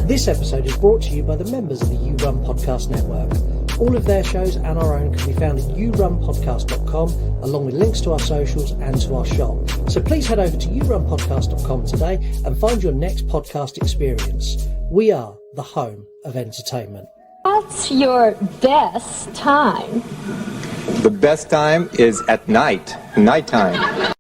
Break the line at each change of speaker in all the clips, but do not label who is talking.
This episode is brought to you by the members of the You Run Podcast Network. All of their shows and our own can be found at yourunpodcast.com, along with links to our socials and to our shop. So please head over to yourunpodcast.com today and find your next podcast experience. We are the home of entertainment.
What's your best time?
The best time is at night, nighttime.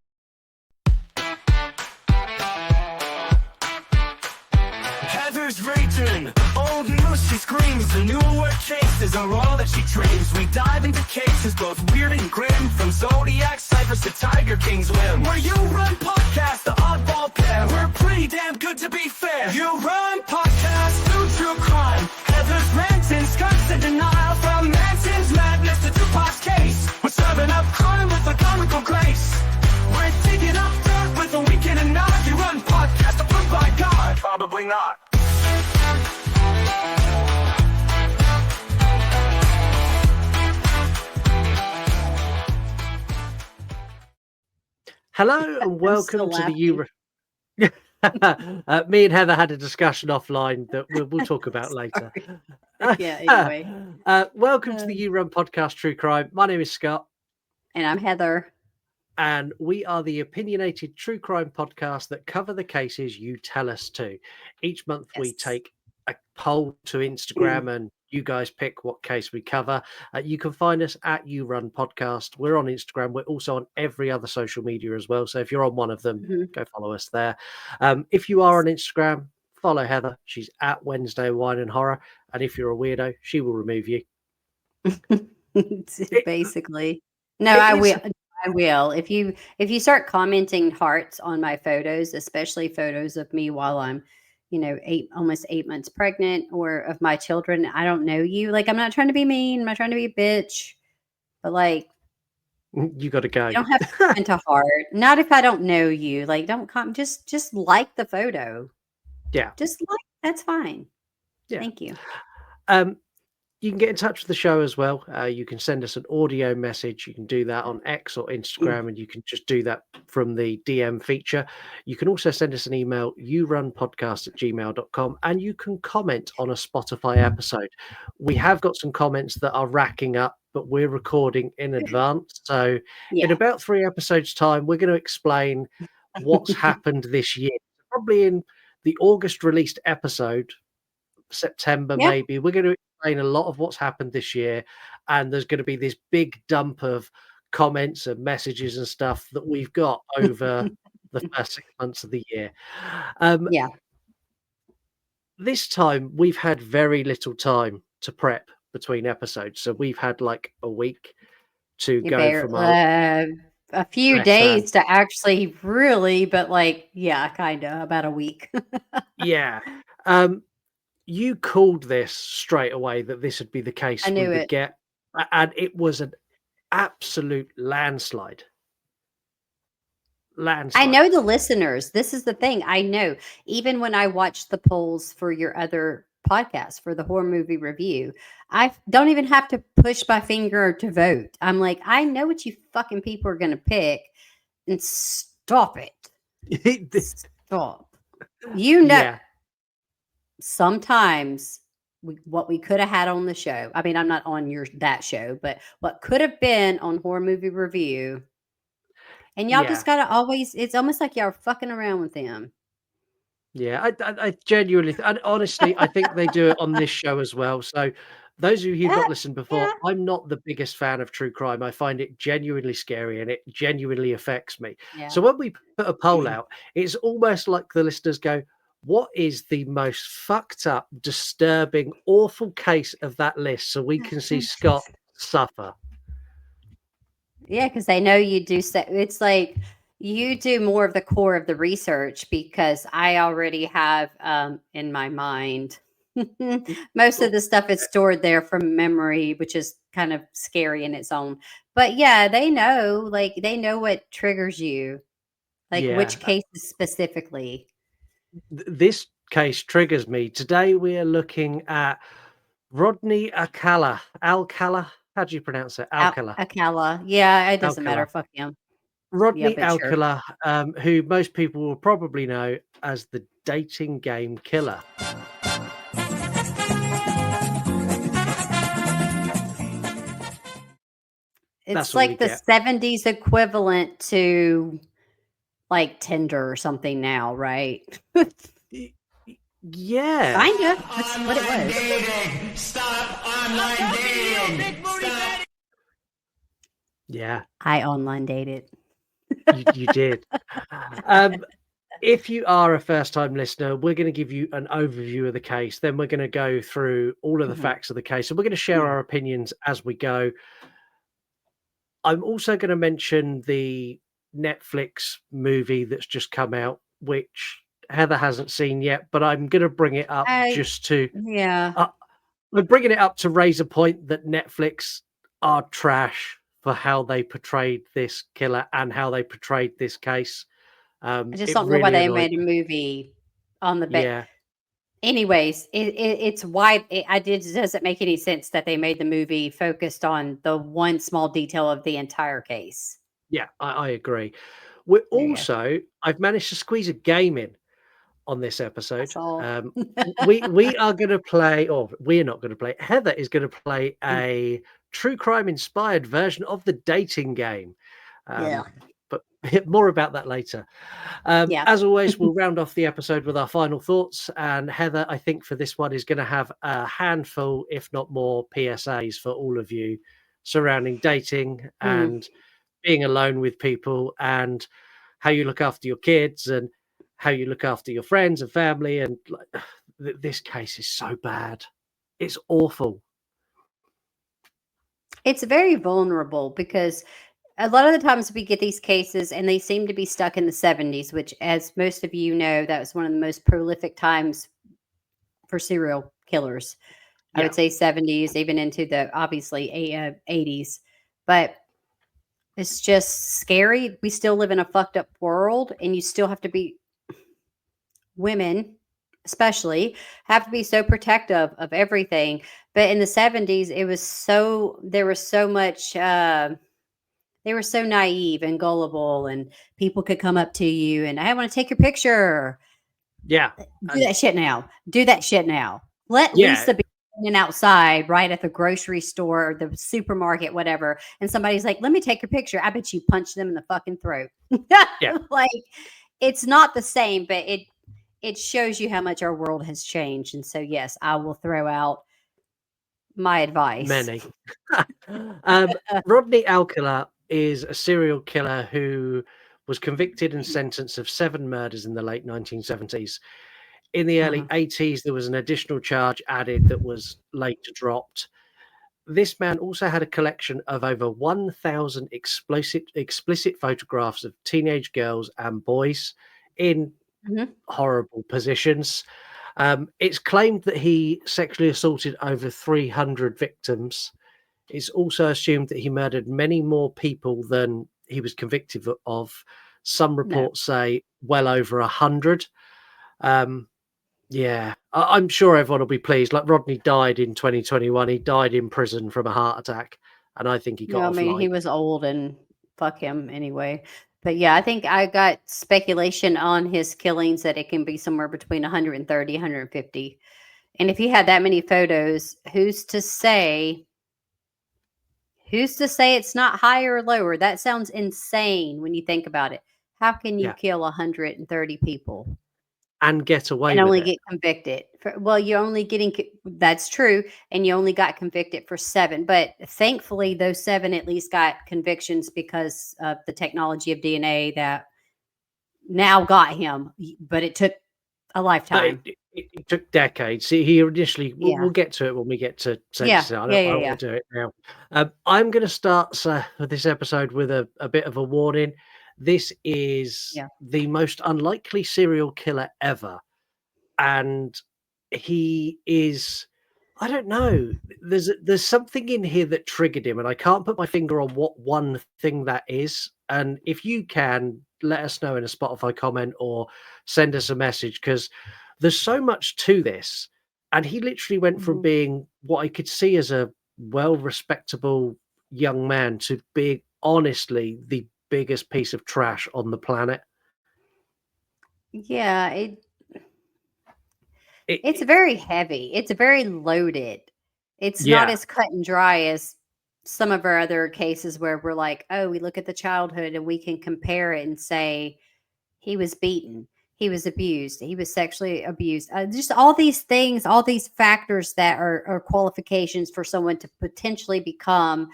Heather's raging, old news she screams. The new word cases are all that she dreams. We dive into cases both weird and grim, from Zodiac ciphers to Tiger King's whim. We're You Run Podcast, the oddball pair. We're pretty damn good to be fair. You Run Podcast, new true crime. Heather's ranting, Scott's in denial. From Manson's madness to Tupac's case, we're serving up crime with a comical grace. We're digging up dirt with a weekend and nod. You Run Podcast, approved by God. Probably not.
Hello and welcome to the You. Me and Heather had a discussion offline that we'll talk about later.
Anyway.
Welcome to the You Run Podcast True Crime. My name is Scott.
And I'm Heather.
And we are the opinionated true crime podcast that cover the cases you tell us to. Each month we take a poll to Instagram and you guys pick what case we cover. You can find us at You Run Podcast. We're on Instagram. We're also on every other social media as well. So if you're on one of them, go follow us there. If you are on Instagram, follow Heather. She's at Wednesday Wine and Horror. And if you're a weirdo, she will remove you.
Basically. No, I will. I will. If you start commenting hearts on my photos, especially photos of me while I'm, almost 8 months pregnant, or of my children, I don't know you. Like, I'm not trying to be mean. I'm not trying to be a bitch. But like,
you got to go.
You don't have to comment a heart. Not if I don't know you. Like, don't comment. Just like the photo.
Yeah.
Just like, that's fine.
Yeah.
Thank you.
You can get in touch with the show as well. You can send us an audio message. You can do that on X or Instagram, and you can just do that from the DM feature. You can also send us an email, yourunpodcast@gmail.com, and you can comment on a Spotify episode. We have got some comments that are racking up, but we're recording in advance. So in about 3 episodes' time, we're going to explain what's happened this year. Probably in the August released episode, September maybe, we're going to explain a lot of what's happened this year, and there's going to be this big dump of comments and messages and stuff that we've got over the first 6 months of the year. This time we've had very little time to prep between episodes, so we've had like a week to go from
a few days to actually really, but kind of about a week.
You called this straight away that this would be the case we would get, and it was an absolute landslide.
I know the listeners. This is the thing. I know. Even when I watched the polls for your other podcast, for the horror movie review, I don't even have to push my finger to vote. I'm like, I know what you fucking people are going to pick, and stop it. Stop. Sometimes what we could have had on the show. I mean, I'm not on that show, but what could have been on horror movie review. And y'all just gotta always. It's almost like y'all are fucking around with them.
Yeah, I genuinely, and honestly, I think they do it on this show as well. So those of you who've not listened before, I'm not the biggest fan of true crime. I find it genuinely scary, and it genuinely affects me. So when we put a poll out, it's almost like the listeners go, what is the most fucked up, disturbing, awful case of that list, so we can see Scott suffer?
Yeah, because they know you do. It's like you do more of the core of the research, because I already have in my mind most of the stuff is stored there from memory, which is kind of scary in its own. But yeah, they know what triggers you, which cases specifically.
This case triggers me. Today we are looking at Rodney Alcala. Alcala? How do you pronounce it? Alcala.
Alcala. Yeah, it doesn't matter. Fuck him.
Rodney Alcala, who most people will probably know as the dating game killer. That's
It's
all we
like the
get.
70s equivalent to like Tinder or something now, right?
Y- Yeah.
Kinda. That's what it was.
dating. Stop online dating. Stop.
Yeah.
I online dated.
You did. Um, if you are a first-time listener, we're gonna give you an overview of the case, then we're gonna go through all of the
Mhm.
facts of the case, and we're gonna share our opinions as we go. I'm also gonna mention the Netflix movie that's just come out, which Heather hasn't seen yet, but I'm gonna bring it up
I
just to
yeah.
uh, we're bringing it up to raise a point that Netflix are trash for how they portrayed this killer and how they portrayed this case.
I just
It
don't know why
really
they
annoyed
made a
me.
movie on the
Yeah,
anyways, it's why it doesn't make any sense that they made the movie focused on the one small detail of the entire case.
yeah, I agree. We're
There you go.
also I've managed to squeeze a game in on this
That's
episode.
all.
We are gonna play, or we're not gonna play. Heather is gonna play
Mm,
a true crime inspired version of the dating game.
yeah.
Um, but more about that later.
Yeah.
As always, we'll round off the episode with our final thoughts. And Heather, I think for this one, is going to have a handful, if not more, PSAs for all of you surrounding dating
Mm.
and being alone with people and how you look after your kids and how you look after your friends and family. And like, this case is so bad. It's awful.
It's very vulnerable because a lot of the times we get these cases and they seem to be stuck in the 70s, which, as most of you know, that was one of the most prolific times for serial killers. I
Yeah.
would say 70s, even into the obviously 80s. But it's just scary. We still live in a fucked up world, and you still have to be women, especially, have to be so protective of everything. But in the 70s, it was so there was so much. They were so naive and gullible, and people could come up to you and I want to take your picture.
Yeah.
Do
And
that shit now. Do that shit now. Let
yeah.
Lisa be standing outside, right at the grocery store or the supermarket, whatever, and somebody's like, "Let me take your picture." I bet you punch them in the fucking throat.
Yeah.
Like, it's not the same, but it shows you how much our world has changed. And so, yes, I will throw out my advice.
Many. um, Rodney Alcala is a serial killer who was convicted and sentenced of 7 murders in the late 1970s. In the early
Uh-huh.
80s, there was an additional charge added that was later dropped. This man also had a collection of over 1,000 explicit photographs of teenage girls and boys in
Mhm.
horrible positions. It's claimed that he sexually assaulted over 300 victims. It's also assumed that he murdered many more people than he was convicted of. Some
No.
reports say well over 100. Um, yeah, I'm sure everyone will be pleased. Like Rodney died in 2021. He died in prison from a heart attack, and I think he got
No, I
off
mean, he
light.
was old and fuck him anyway. But yeah, I think I got speculation on his killings that it can be somewhere between 130, 150. And if he had that many photos, who's to say it's not higher or lower? That sounds insane when you think about it. How can you
Yeah,
kill 130 people
and get away
and
with
only
it.
get convicted? Well, you're only that's true, and you only got convicted for 7. But thankfully, those 7 at least got convictions because of the technology of DNA that now got him. But it took a
But
lifetime.
it took decades. See, he initially we'll
Yeah,
get to it when we get to
yeah,
sentencing.
yeah,
I
yeah,
don't
yeah,
want to do it now. I'm going to start this episode with a bit of a warning. This is
yeah.
the most unlikely serial killer ever, and he is. I don't know. There's something in here that triggered him, and I can't put my finger on what one thing that is. And if you can, let us know in a Spotify comment or send us a message because there's so much to this. And he literally went from
Mhm.
being what I could see as a well respectable young man to being honestly the biggest piece of trash on the planet.
Yeah,
It,
it's
it
very heavy. It's very loaded. It's not
yeah,
as cut and dry as some of our other cases where we're like, oh, we look at the childhood and we can compare it and say he was beaten, he was abused, he was sexually abused. Just all these things, all these factors that are qualifications for someone to potentially become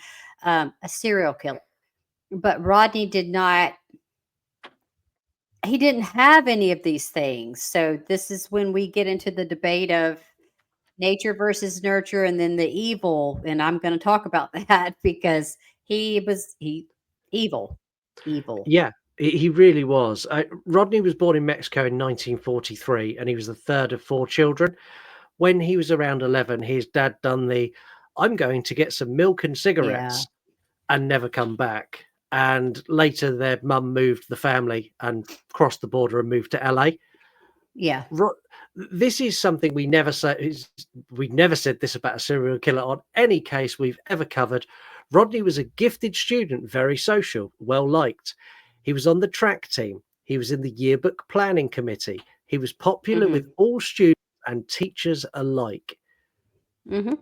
a serial killer. But Rodney did not. He didn't have any of these things. So this is when we get into the debate of nature versus nurture and then the evil, and I'm going to talk about that because he evil, evil.
Yeah, he really was. Rodney was born in Mexico in 1943, and he was the third of four children. When he was around 11, his dad done the "I'm going to get some milk and
Yeah,
cigarettes" and never come back. And later, their mum moved the family and crossed the border and moved to LA.
yeah.
Ro- this is something we never say. We never said this about a serial killer on any case we've ever covered. Rodney was a gifted student, very social, well liked. He was on the track team. He was in the yearbook planning committee. He was popular with
Hmm.
all students and teachers alike.
Hmm.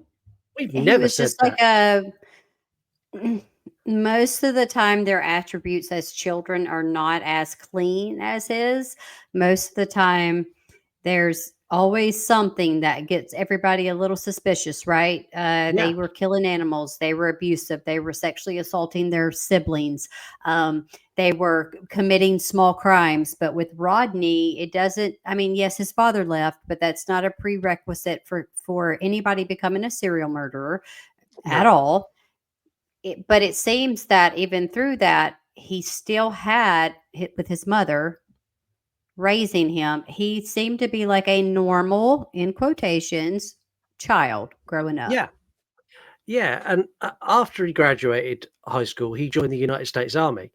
We've
He
never
was
said
just like
that.
a. Most of the time, their attributes as children are not as clean as his. Most of the time, there's always something that gets everybody a little suspicious, right? They
Yeah,
were killing animals. They were abusive. They were sexually assaulting their siblings. Um, they were committing small crimes. But with Rodney, it doesn't. I mean, yes, his father left, but that's not a prerequisite for anybody becoming a serial murderer at
no.
all. But it seems that even through that, he still had with his mother raising him, he seemed to be like a normal, in quotations, child growing up.
Yeah, yeah. And after he graduated high school, he joined the United States Army.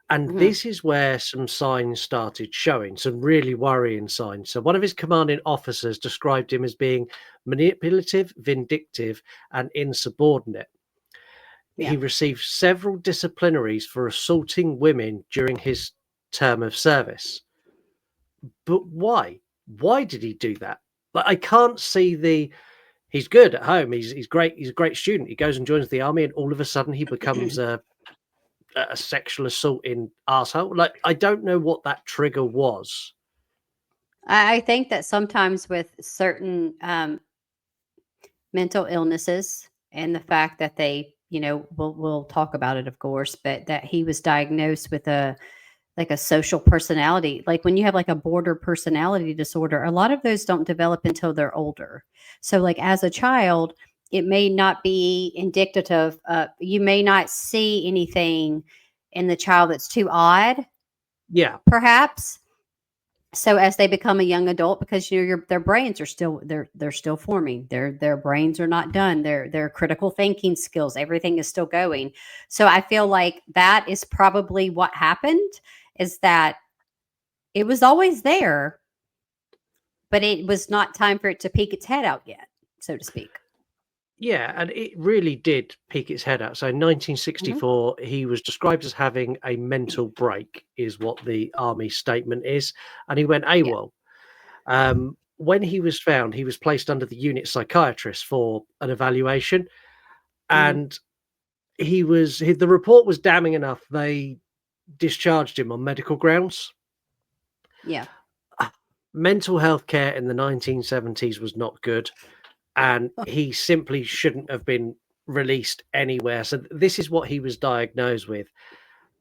And
Hmm.
this is where some signs started showing, some really worrying signs. So, one of his commanding officers described him as being manipulative, vindictive, and insubordinate.
Yeah.
He received several disciplinaries for assaulting women during his term of service. But why? Why did he do that? Like, I can't see the. He's good at home. He's great. He's a great student. He goes and joins the army, and all of a sudden he becomes a sexual assaulting asshole. Like, I don't know what that trigger was.
I think that sometimes with certain mental illnesses and the fact that they, we'll talk about it, of course, but that he was diagnosed with a social personality. Like when you have like a border personality disorder, a lot of those don't develop until they're older. So like as a child, it may not be indicative. You may not see anything in the child that's too odd,
Yeah,
perhaps. So as they become a young adult, because their brains are still they're still forming. Their brains are not done. Their critical thinking skills, everything is still going. So I feel like that is probably what happened. Is that it was always there, but it was not time for it to peek its head out yet, so to speak.
yeah, and it really did peek its head out. So in
Hmm.
1964, he was described as having a mental break, is what the army statement is, and he went
Yeah.
AWOL. When he was found, he was placed under the unit psychiatrist for an evaluation,
Hmm.
and the report was damning enough. They discharged him on medical grounds.
Yeah.
Mental health care in the 1970s was not good, and he simply shouldn't have been released anywhere. So this is what he was diagnosed with: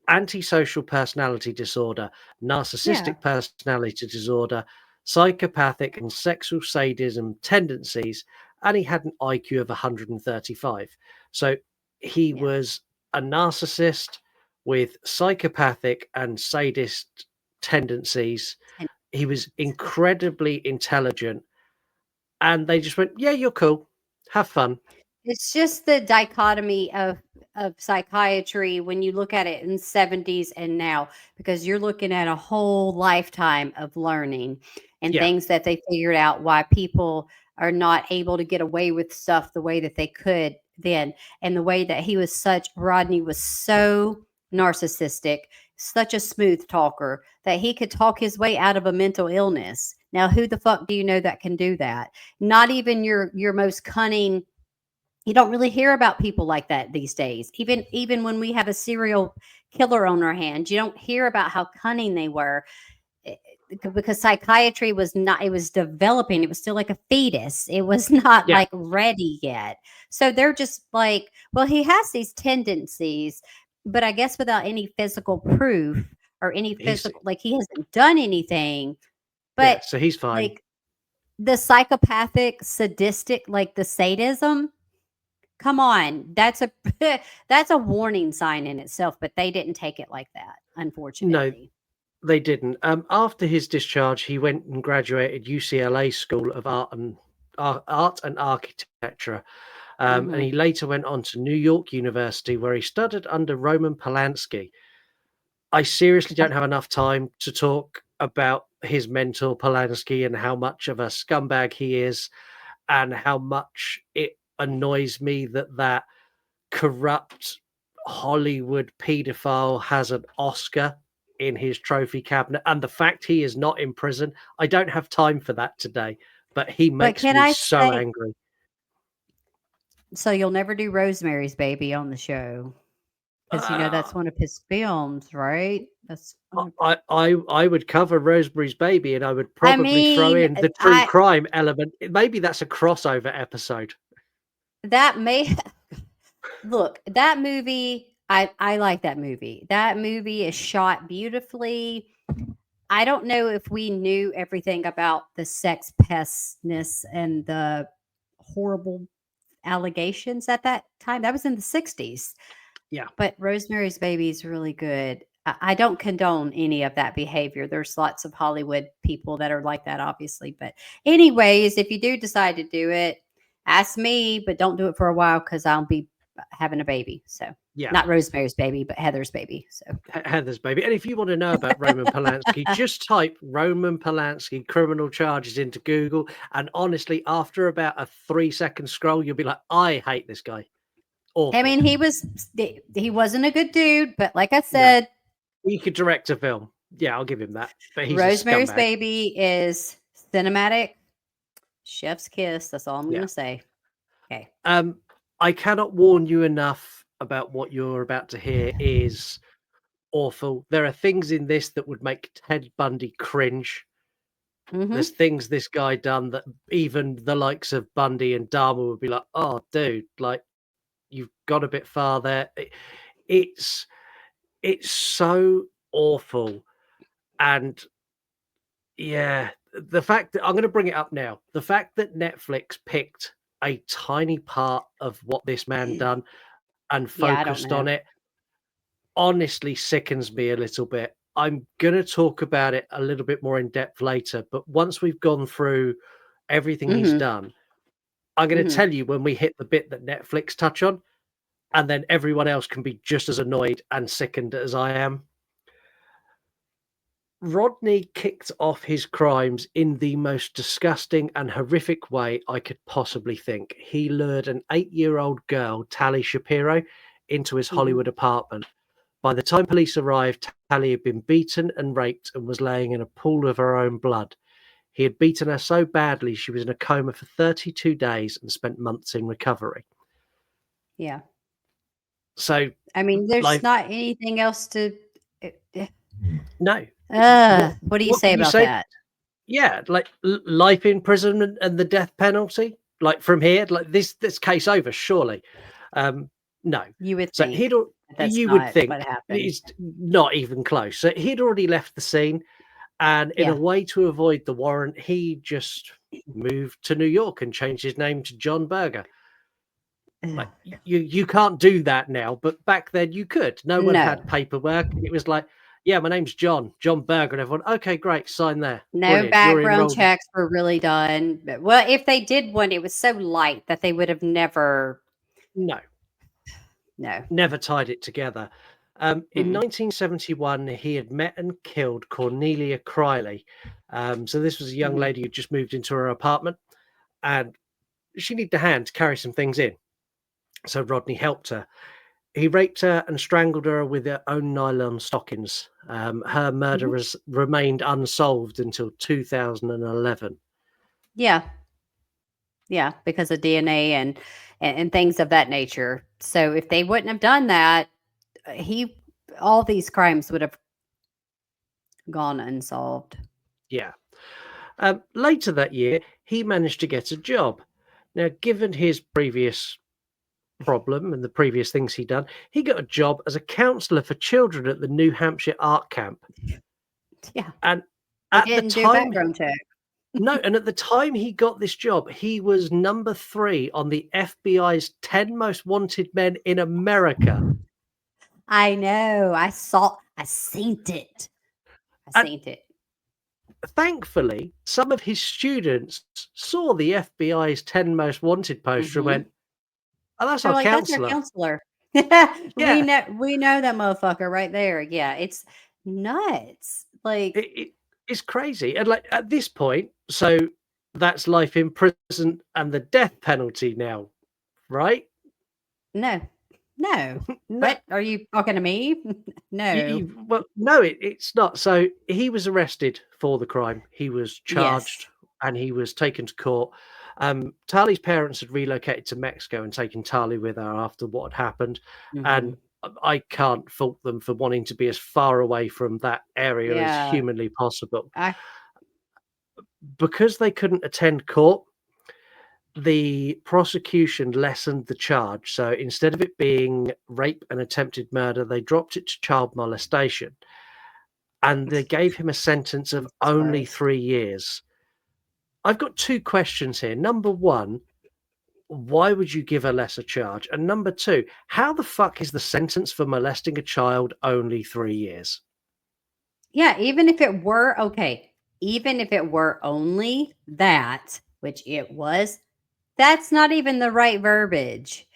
antisocial personality disorder,
Yeah.
narcissistic personality disorder, psychopathic and sexual sadism tendencies, and he had an IQ of 135. So he
Yeah.
was a narcissist with psychopathic and sadist tendencies.
And
He was incredibly intelligent, and they just went, "Yeah, you're cool. Have fun."
it's just the dichotomy of psychiatry when you look at it in 70s and now, because you're looking at a whole lifetime of learning and
Yeah,
things that they figured out why people are not able to get away with stuff the way that they could then, and the way that Rodney was so narcissistic, such a smooth talker that he could talk his way out of a mental illness. Now who the fuck do you know that can do that? Not even your most cunning You don't really hear about people like that these days. Even when we have a serial killer on our hands, you don't hear about how cunning they were. eh, because psychiatry was not, it was developing, it was still like a fetus, it was not
Yeah,
like ready yet. So they're just like, well, he has these tendencies, but I guess without any physical proof or any
he's
physical, like he hasn't done anything.
yeah,
But
so he's fine.
like the psychopathic sadistic, like the sadism, come on, that's a that's a warning sign in itself, but they didn't take it like that,
No,
unfortunately.
they didn't. After his discharge, he went and graduated UCLA School of Art and Architecture, and
Hmm.
he later went on to New York University, where he studied under Roman Polanski. I seriously don't have enough time to talk about his mentor Polanski and how much of a scumbag he is, and how much it annoys me that that corrupt Hollywood paedophile has an Oscar in his trophy cabinet, and the fact he is not in prison. I don't have time for that today, but he
But
makes
can
me
I
so
say,
angry.
so you'll never do Rosemary's Baby on the show? Because you know
Uh,
that's one of his films, right? That's one of,
I would cover Rosemary's Baby, and I would
I
probably throw
mean,
in the true
I
crime element. Maybe that's a crossover episode.
that may look, that movie, I like that movie. That movie is shot beautifully. I don't know if we knew everything about the sex pestness and the horrible allegations at that time. That was in the 60s.
Yeah,
But Rosemary's Baby is really good. I don't condone any of that behavior. There's lots of Hollywood people that are like that, obviously. But, anyways, if you do decide to do it, ask me, but don't do it for a while because I'll be having a baby. So,
yeah.
not Rosemary's Baby, but Heather's baby. So,
Heather's Baby. And if you want to know about Roman Polanski, just type Roman Polanski criminal charges into Google. And honestly, after about a 3-second scroll, you'll be like, I hate this guy.
I
Awful.
mean, he wasn't a good dude, but like I
No,
said,
he could direct a film. Yeah, I'll give him that. But he's a
Rosemary's
scumbag.
Baby is cinematic. Chef's kiss. That's all I'm
Yeah.
gonna say. Okay.
I cannot warn you enough about what you're about to hear is awful. There are things in this that would make Ted Bundy cringe.
Mm-hmm.
There's things this guy done that even the likes of Bundy and Dharma would be like, "Oh, dude, like you've got a bit far there." It's it's so awful, and yeah, the fact that I'm going to bring it up now, the fact that Netflix picked a tiny part of what this man done and
Yeah, I don't
focused on
know.
it honestly sickens me a little bit. I'm going to talk about it a little bit more in depth later, but once we've gone through everything he's
Mm-hmm.
done, I'm going to
Mm-hmm.
tell you when we hit the bit that Netflix touch on, and then everyone else can be just as annoyed and sickened as I am. Rodney kicked off his crimes in the most disgusting and horrific way I could possibly think. He lured an 8-year-old girl, Tally Shapiro, into his
Mm-hmm.
Hollywood apartment. By the time police arrived, Tally had been beaten and raped and was laying in a pool of her own blood. He had beaten her so badly she was in a coma for 32 days and spent months in recovery.
Yeah.
So,
I mean, there's
like,
not anything else to.
no.
What do you
What
say
can you
about
say?
that?
Yeah, like life imprisonment and the death penalty. Like from here, like this case over, surely. No.
You would
So
think that's
you would
not what
think
happened.
it's not even close. So he'd already left the scene, and in a
Yeah.
way to avoid the warrant, he just moved to New York and changed his name to John Berger. Like
Ugh.
you can't do that now, but back then you could. No one
No.
had paperwork. It was like, yeah, my name's John Berger, and everyone, okay, great, sign there,
No
brilliant, you're
background
enrolled.
checks were really done. Well, if they did one, it was so light that they would have never.
No,
No.
never tied it together. In
Mm-mm.
1971, he had met and killed Cornelia Criley. So this was a young
Mm-hmm.
lady who just moved into her apartment, and she needed a hand to carry some things in. So Rodney helped her. He raped her and strangled her with her own nylon stockings. Her
Mm-hmm.
murder has remained unsolved until 2011.
Yeah. Yeah, because of DNA and things of that nature. So if they wouldn't have done that, he all these crimes would have gone unsolved.
Yeah. Later that year, he managed to get a job. Now, given his previous problem and the previous things he'd done, he got a job as a counselor for children at the New Hampshire art camp.
Yeah.
And
He
at the
didn't do
time,
background check.
no, and at the time he got this job, he was number 3 on the FBI's 10 most wanted men in America.
I know. I seen it. I
And
seen it.
thankfully, some of his students saw the FBI's 10 most wanted poster and
Mhm.
went, "Oh, that's
They're
our
like, "That's our
counselor."
counselor."
Yeah,
We know that motherfucker right there. Yeah, it's nuts. Like,
it's crazy. And like at this point, so that's life in prison and the death penalty now, right?
no. No.
No,
What? Are you talking to me? No.
well, no, it's not. So he was arrested for the crime. He was charged
Yes.
and he was taken to court. Tali's parents had relocated to Mexico and taken Tali with her after what had happened. And
Mhm.
I can't fault them for wanting to be as far away from that area as
Yeah.
humanly possible.
I
Because they couldn't attend court, the prosecution lessened the charge. So instead of it being rape and attempted murder, they dropped it to child molestation. And they gave him a sentence of
Jesus
only
Christ.
3 years. I've got 2 questions here. Number 1, why would you give a lesser charge? And number 2, how the fuck is the sentence for molesting a child only 3 years?
Yeah, even if it were okay, even if it were only that, which it was, that's not even the right verbiage.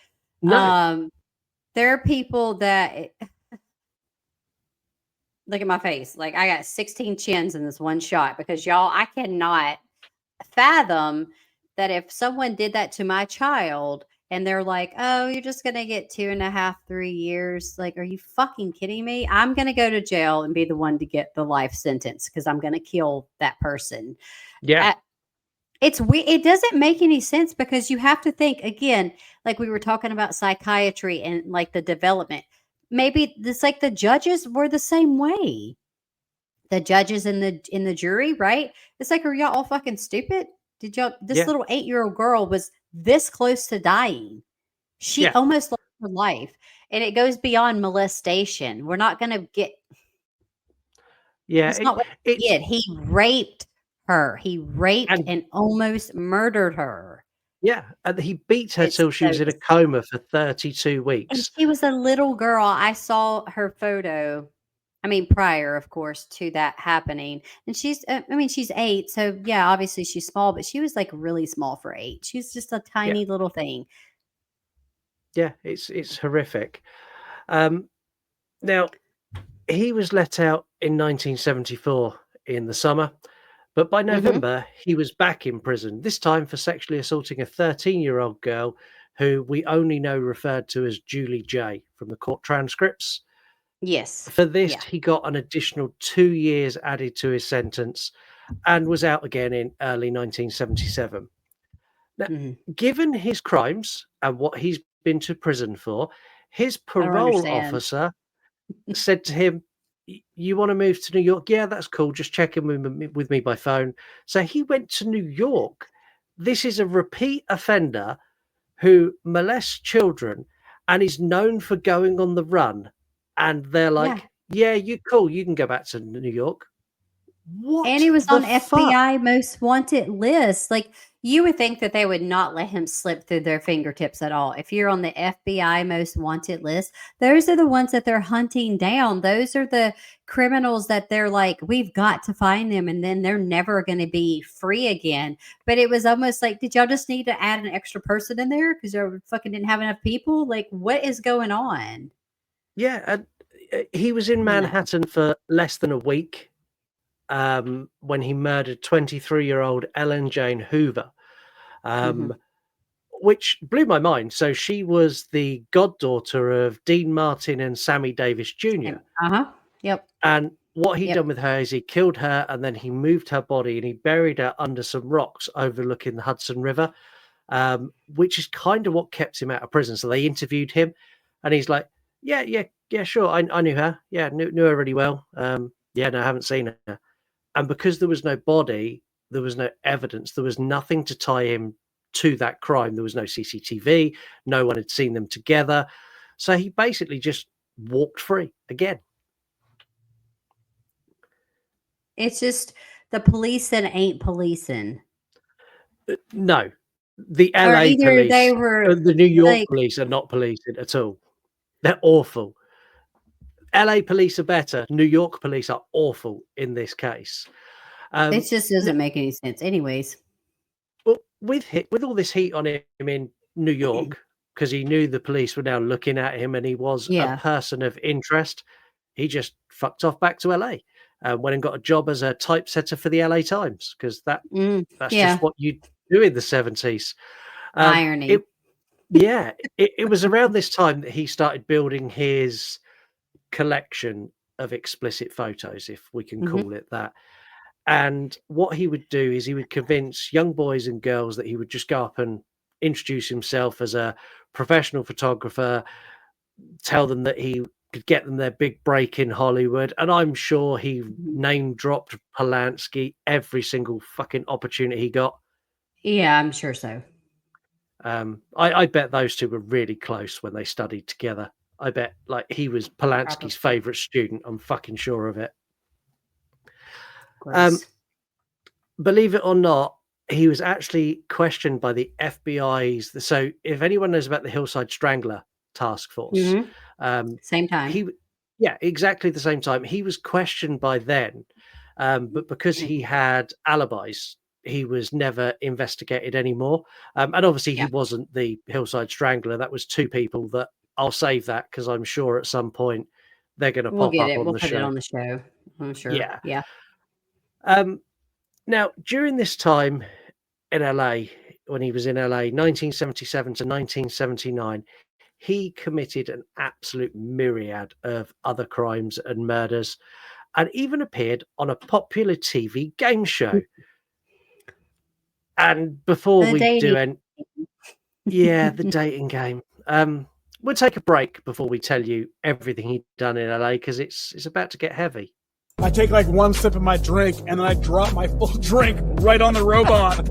No.
Um, there are people that look at my face. Like I got 16 chins in this one shot because y'all, I cannot fathom that if someone did that to my child and they're like, oh, you're just going to get 2.5, 3 years. Like, are you fucking kidding me? I'm going to go to jail and be the one to get the life sentence because I'm going to kill that person.
Yeah.
Uh, it's we. It doesn't make any sense because you have to think again, like we were talking about psychiatry and like the development. Maybe it's like the judges were the same way. The judges in the jury, right? It's like, are y'all all fucking stupid? Did y'all? This
Yeah.
little 8-year-old girl was this close to dying. She
Yeah.
almost lost her life, and it goes beyond molestation. We're not going to get.
Yeah.
That's not what he
It's
did. He raped her. He raped
and
and almost murdered her.
yeah, and he beat her
It's
till she
so
was in a
dis
coma for 32
and
weeks.
she was a little girl. I saw her photo. I mean, prior, of course, to that happening. And she's, I mean, she's 8. So, yeah, obviously she's small, but she was like really small for 8. She's just a
Yeah.
tiny little thing.
Yeah, it's horrific. Um, Now, he was let out in 1974 in the summer, but by
Hmm.
November, he was back in prison, this time for sexually assaulting a 13-year-old girl who we only know referred to as Julie J from the court transcripts.
Yes.
For this,
Yeah.
he got an additional 2 years added to his sentence and was out again in early 1977. Now,
Hmm.
given his crimes and what he's been to prison for, his
I don't
parole
understand.
officer said to him, "You want to move to New York? Yeah, that's cool. Just check in with me by phone." So he went to New York. This is a repeat offender who molests children and is known for going on the run. And they're
Yeah.
like, "Yeah, you cool. You can go back to New York."
And
What
he was
the
on
fuck?
FBI most wanted list. Like you would think that they would not let him slip through their fingertips at all. If you're on the FBI most wanted list, those are the ones that they're hunting down. Those are the criminals that they're like, we've got to find them, and then they're never going to be free again. But it was almost like, did y'all just need to add an extra person in there because you fucking didn't have enough people? Like, what is going on?
Yeah, and he was in
No.
Manhattan for less than a week when he murdered 23-year-old Ellen Jane Hoover.
Hmm.
Um, which blew my mind. So she was the goddaughter of Dean Martin and Sammy Davis
And
Jr.
uh-huh. Yep.
And what he'd
Yep.
done with her is he killed her and then he moved her body and he buried her under some rocks overlooking the Hudson River. which is kind of what kept him out of prison. So they interviewed him, and he's like, yeah, sure, I knew her. Yeah, knew her really well. Yeah, no, I haven't seen her. And because there was no body, there was no evidence, there was nothing to tie him to that crime. There was no CCTV, no one had seen them together. So he basically just walked free again.
It's just the police that ain't policing.
No, the
Or
LA
either
police,
they were
the New York
like,
police are not policing at all. They're awful. LA police are better. New York police are awful in this case.
it just doesn't make any sense. Anyways,
Well, with all this heat on him in New York, because he knew the police were now looking at him and he was a
yeah.
person of interest, he just fucked off back to LA and went and got a job as a typesetter for the LA Times, because that's
Yeah.
just what you do in the 70s.
Irony.
It was around this time that he started building his collection of explicit photos, if we can call it that. And what he would do is he would convince young boys and girls that he would just go up and introduce himself as a professional photographer, tell them that he could get them their big break in Hollywood. And I'm sure he name dropped Polanski every single fucking opportunity he got.
Yeah, I'm sure so.
I bet those two were really close when they studied together. I bet like he was Polanski's favorite student. I'm fucking sure of it. Believe it or not, he was actually questioned by the FBI's. So if anyone knows about the Hillside Strangler task force,
same time.
Exactly the same time. He was questioned by then, but because he had alibis, he was never investigated anymore. And obviously he wasn't the Hillside Strangler. That was two people that I'll save that because I'm sure at some point they're going to pop up on
We'll
the
put
show.
it on the show. I'm sure. Yeah.
Now, during this time in LA, when he was in LA, 1977 to 1979, he committed an absolute myriad of other crimes and murders, and even appeared on a popular TV game show. And before
The
we do
dating.
the dating game. We'll take a break before we tell you everything he'd done in LA, because it's about to get heavy.
I take like one sip of my drink and then I drop my full drink right on the robot.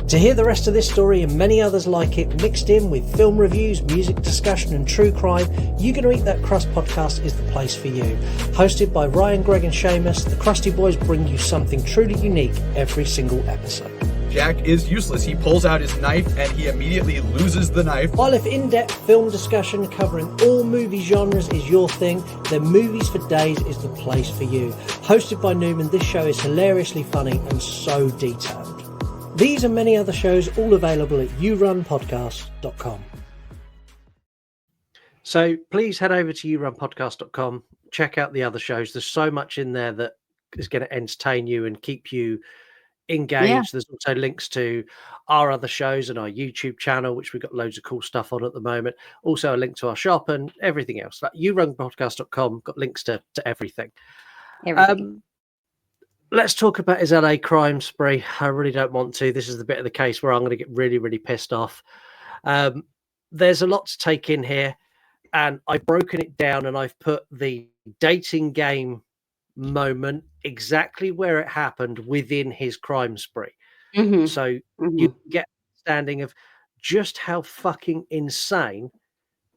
To hear the rest of this story and many others like it, mixed in with film reviews, music discussion and true crime, You Gonna Eat That Crust podcast is the place for you. Hosted by Ryan, Greg and Seamus, the Crusty Boys bring you something truly unique every single episode.
Jack is useless. He pulls out his knife and he immediately loses the knife.
While if in-depth film discussion covering all movie genres is your thing, then Movies for Days is the place for you. Hosted by Newman, this show is hilariously funny and so detailed. These and many other shows all available at yourunpodcast.com. So please head over to yourunpodcast.com, check out the other shows. There's so much in there that is going to entertain you and keep you engaged.
Yeah.
There's also links to our other shows and our YouTube channel, which we've got loads of cool stuff on at the moment. Also a link to our shop and everything else. Like yourunpodcast.com got links to everything. Let's talk about his LA crime spree. I really don't want to. This is the bit of the case where I'm going to get really, really pissed off. There's a lot to take in here, and I've broken it down and I've put the dating game moment exactly where it happened within his crime spree. So you get an understanding of just how fucking insane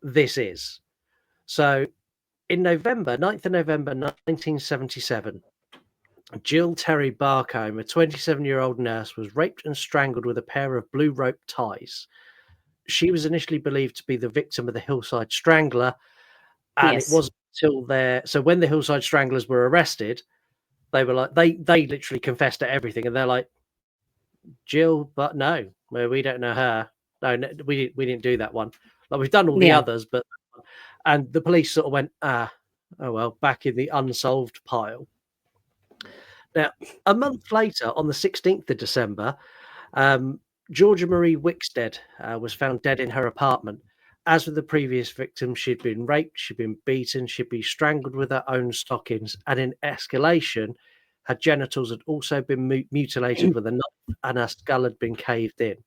this is. So in November, 9th of November 1977, Jill Terry Barcombe, a 27-year-old nurse, was raped and strangled with a pair of blue rope ties. She was initially believed to be the victim of the Hillside Strangler, and it wasn't until so when the Hillside Stranglers were arrested, they were like, they literally confessed to everything, and they're like, Jill, but no, we don't know her. No, we didn't do that one. Like, we've done all the others, but, and the police sort of went, oh well, back in the unsolved pile. Now, a month later, on the 16th of December, Georgia Marie Wickstead was found dead in her apartment. As with the previous victim, she'd been raped, she'd been beaten, she'd been strangled with her own stockings, and in escalation, her genitals had also been mutilated with a knife, and her skull had been caved in.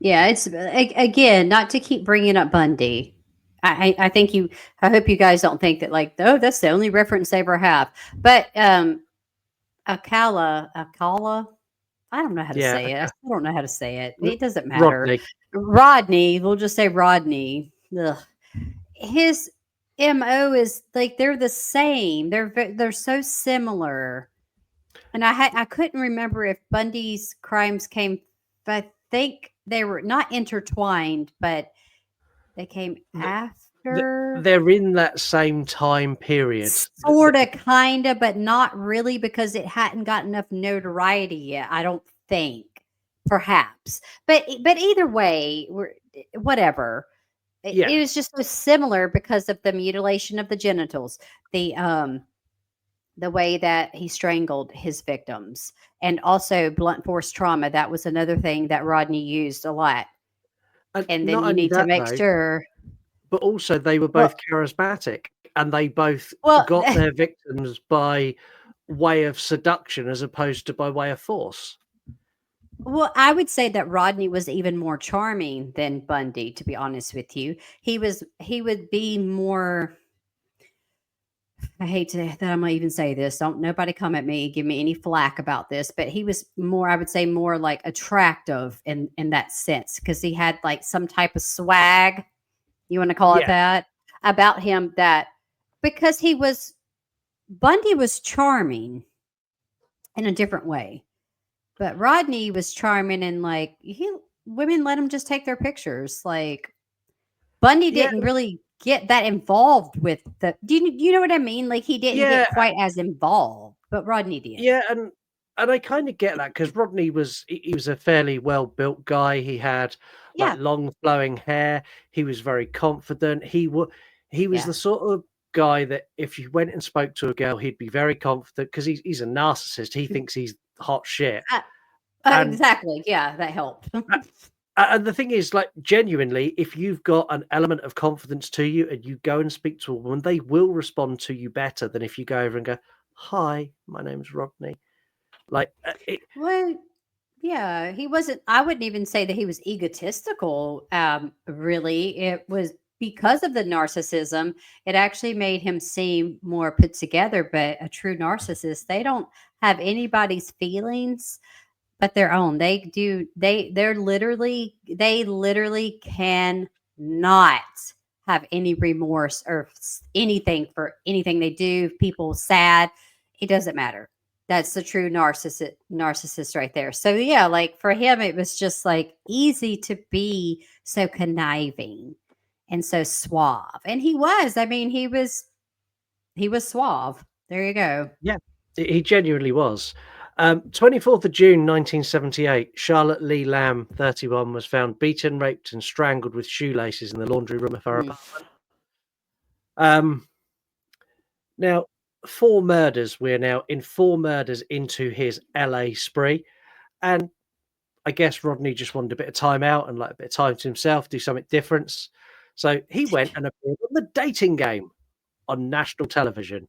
Yeah, it's again, not to keep bringing up Bundy. I think you. I hope you guys don't think that like, oh, that's the only reference they ever have. But Alcala. I don't know how to
Yeah,
say it. I still don't know how to say it.
R
It doesn't matter.
Rodney.
Rodney. We'll just say Rodney. Ugh. His mo is like they're the same. They're so similar. And I couldn't remember if Bundy's crimes came. I think they were not intertwined, but they came
Th th
after.
they're in that same time period. Th
Sorta, kinda, but not really because it hadn't got enough notoriety yet, I don't think. Perhaps. But either way, we're whatever.
Yeah,
It was just so similar because of the mutilation of the genitals, the way that he strangled his victims, and also blunt force trauma. That was another thing that Rodney used a lot.
and
And then
not
you
only
need to
that
make
though,
sure.
but also they were
Well
both charismatic, and they both
well,
got their victims by way of seduction as opposed to by way of force.
Well, I would say that Rodney was even more charming than Bundy, to be honest with you. He would be more. I hate to that I'm gonna even say this. Don't nobody come at me, give me any flack about this, but he was more, I would say, more like attractive in that sense because he had like some type of swag, you want to call it
Yeah,
that, about him that because he was Bundy was charming in a different way. But Rodney was charming and like he women let him just take their pictures. Like Bundy
yeah,
didn't really get that involved with the. Do you know what I mean? Like he didn't
yeah.
get quite as involved, but Rodney did.
Yeah, and I kind of get that because Rodney was he was a fairly well built guy. He had like
Yeah,
long flowing hair. He was very confident. He was
yeah,
the sort of guy that if you went and spoke to a girl, he'd be very confident because he's a narcissist. He thinks he's hot shit.
uh,
And
exactly. Yeah, that helped.
uh, and the thing is, like, genuinely, if you've got an element of confidence to you and you go and speak to a woman, they will respond to you better than if you go over and go, "Hi, my name's Rodney." Like,
Well, yeah, he wasn't. I wouldn't even say that he was egotistical. Really, it was because of the narcissism. It actually made him seem more put together. But a true narcissist, they don't have anybody's feelings but their own. They do. They literally can not have any remorse or anything for anything they do. People sad. It doesn't matter. That's the true narcissist right there. So yeah, like for him, it was just like easy to be so conniving and so suave, and he was. I mean, he was suave. There you go.
yeah, he genuinely was. 24th of June 1978, Charlotte Lee Lamb, 31, was found beaten, raped, and strangled with shoelaces in the laundry room of her
Mm.
apartment. Um, Now, four murders. We're now in four murders into his LA spree. And I guess Rodney just wanted a bit of time out and like a bit of time to himself, do something different. So he went and appeared on the dating game on national television.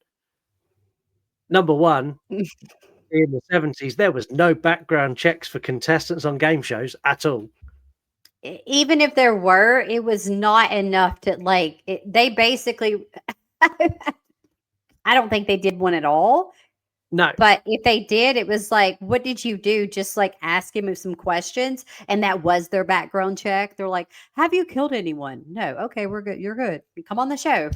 Number one, in the 70s, there was no background checks for contestants on game shows at all.
Even if there were, it was not enough to like. They basically, I don't think they did one at all.
No.
But if they did, it was like, what did you do? Just like ask him some questions, and that was their background check. They're like, "Have you killed anyone?" No. Okay, we're good. You're good. Come on the show.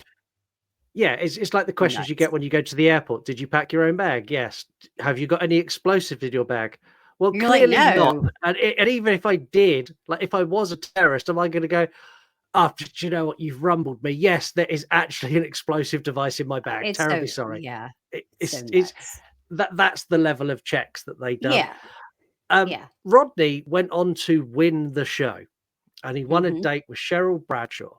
Yeah, it's like the questions you
Nuts.
get when you go to the airport. Did you pack your own bag? Yes. Have you got any explosives in your bag? Well,
You're like,
clearly not.
no.
And even if I did, like if I was a terrorist, am I going to go, oh, do you know what? You've rumbled me. Yes, there is actually an explosive device in my bag.
It's
Terribly
so
sorry.
yeah, so
It's
nuts.
that's the level of checks that they done.
Yeah,
Um,
yeah.
Rodney went on to win the show, and he won a
Mhm,
date with Cheryl Bradshaw,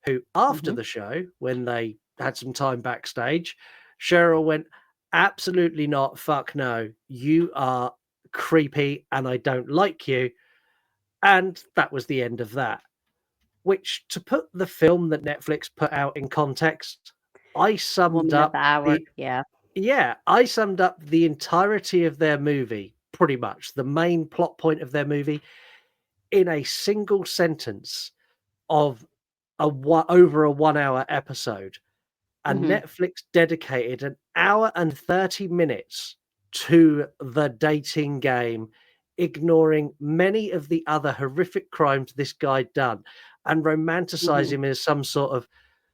who after
mhm.
the show, when they had some time backstage, Cheryl went, "Absolutely not, fuck no, you are creepy and I don't like you." And that was the end of that. Which, to put the film that Netflix put out in context, I summed
Woman of
up
the hour.
the
Yeah.
yeah, I summed up the entirety of their movie, pretty much. The main plot point of their movie in a single sentence of over a 1 hour episode, and Netflix dedicated an hour and 30 minutes to the dating game, ignoring many of the other horrific crimes this guy done, and romanticize him as some sort of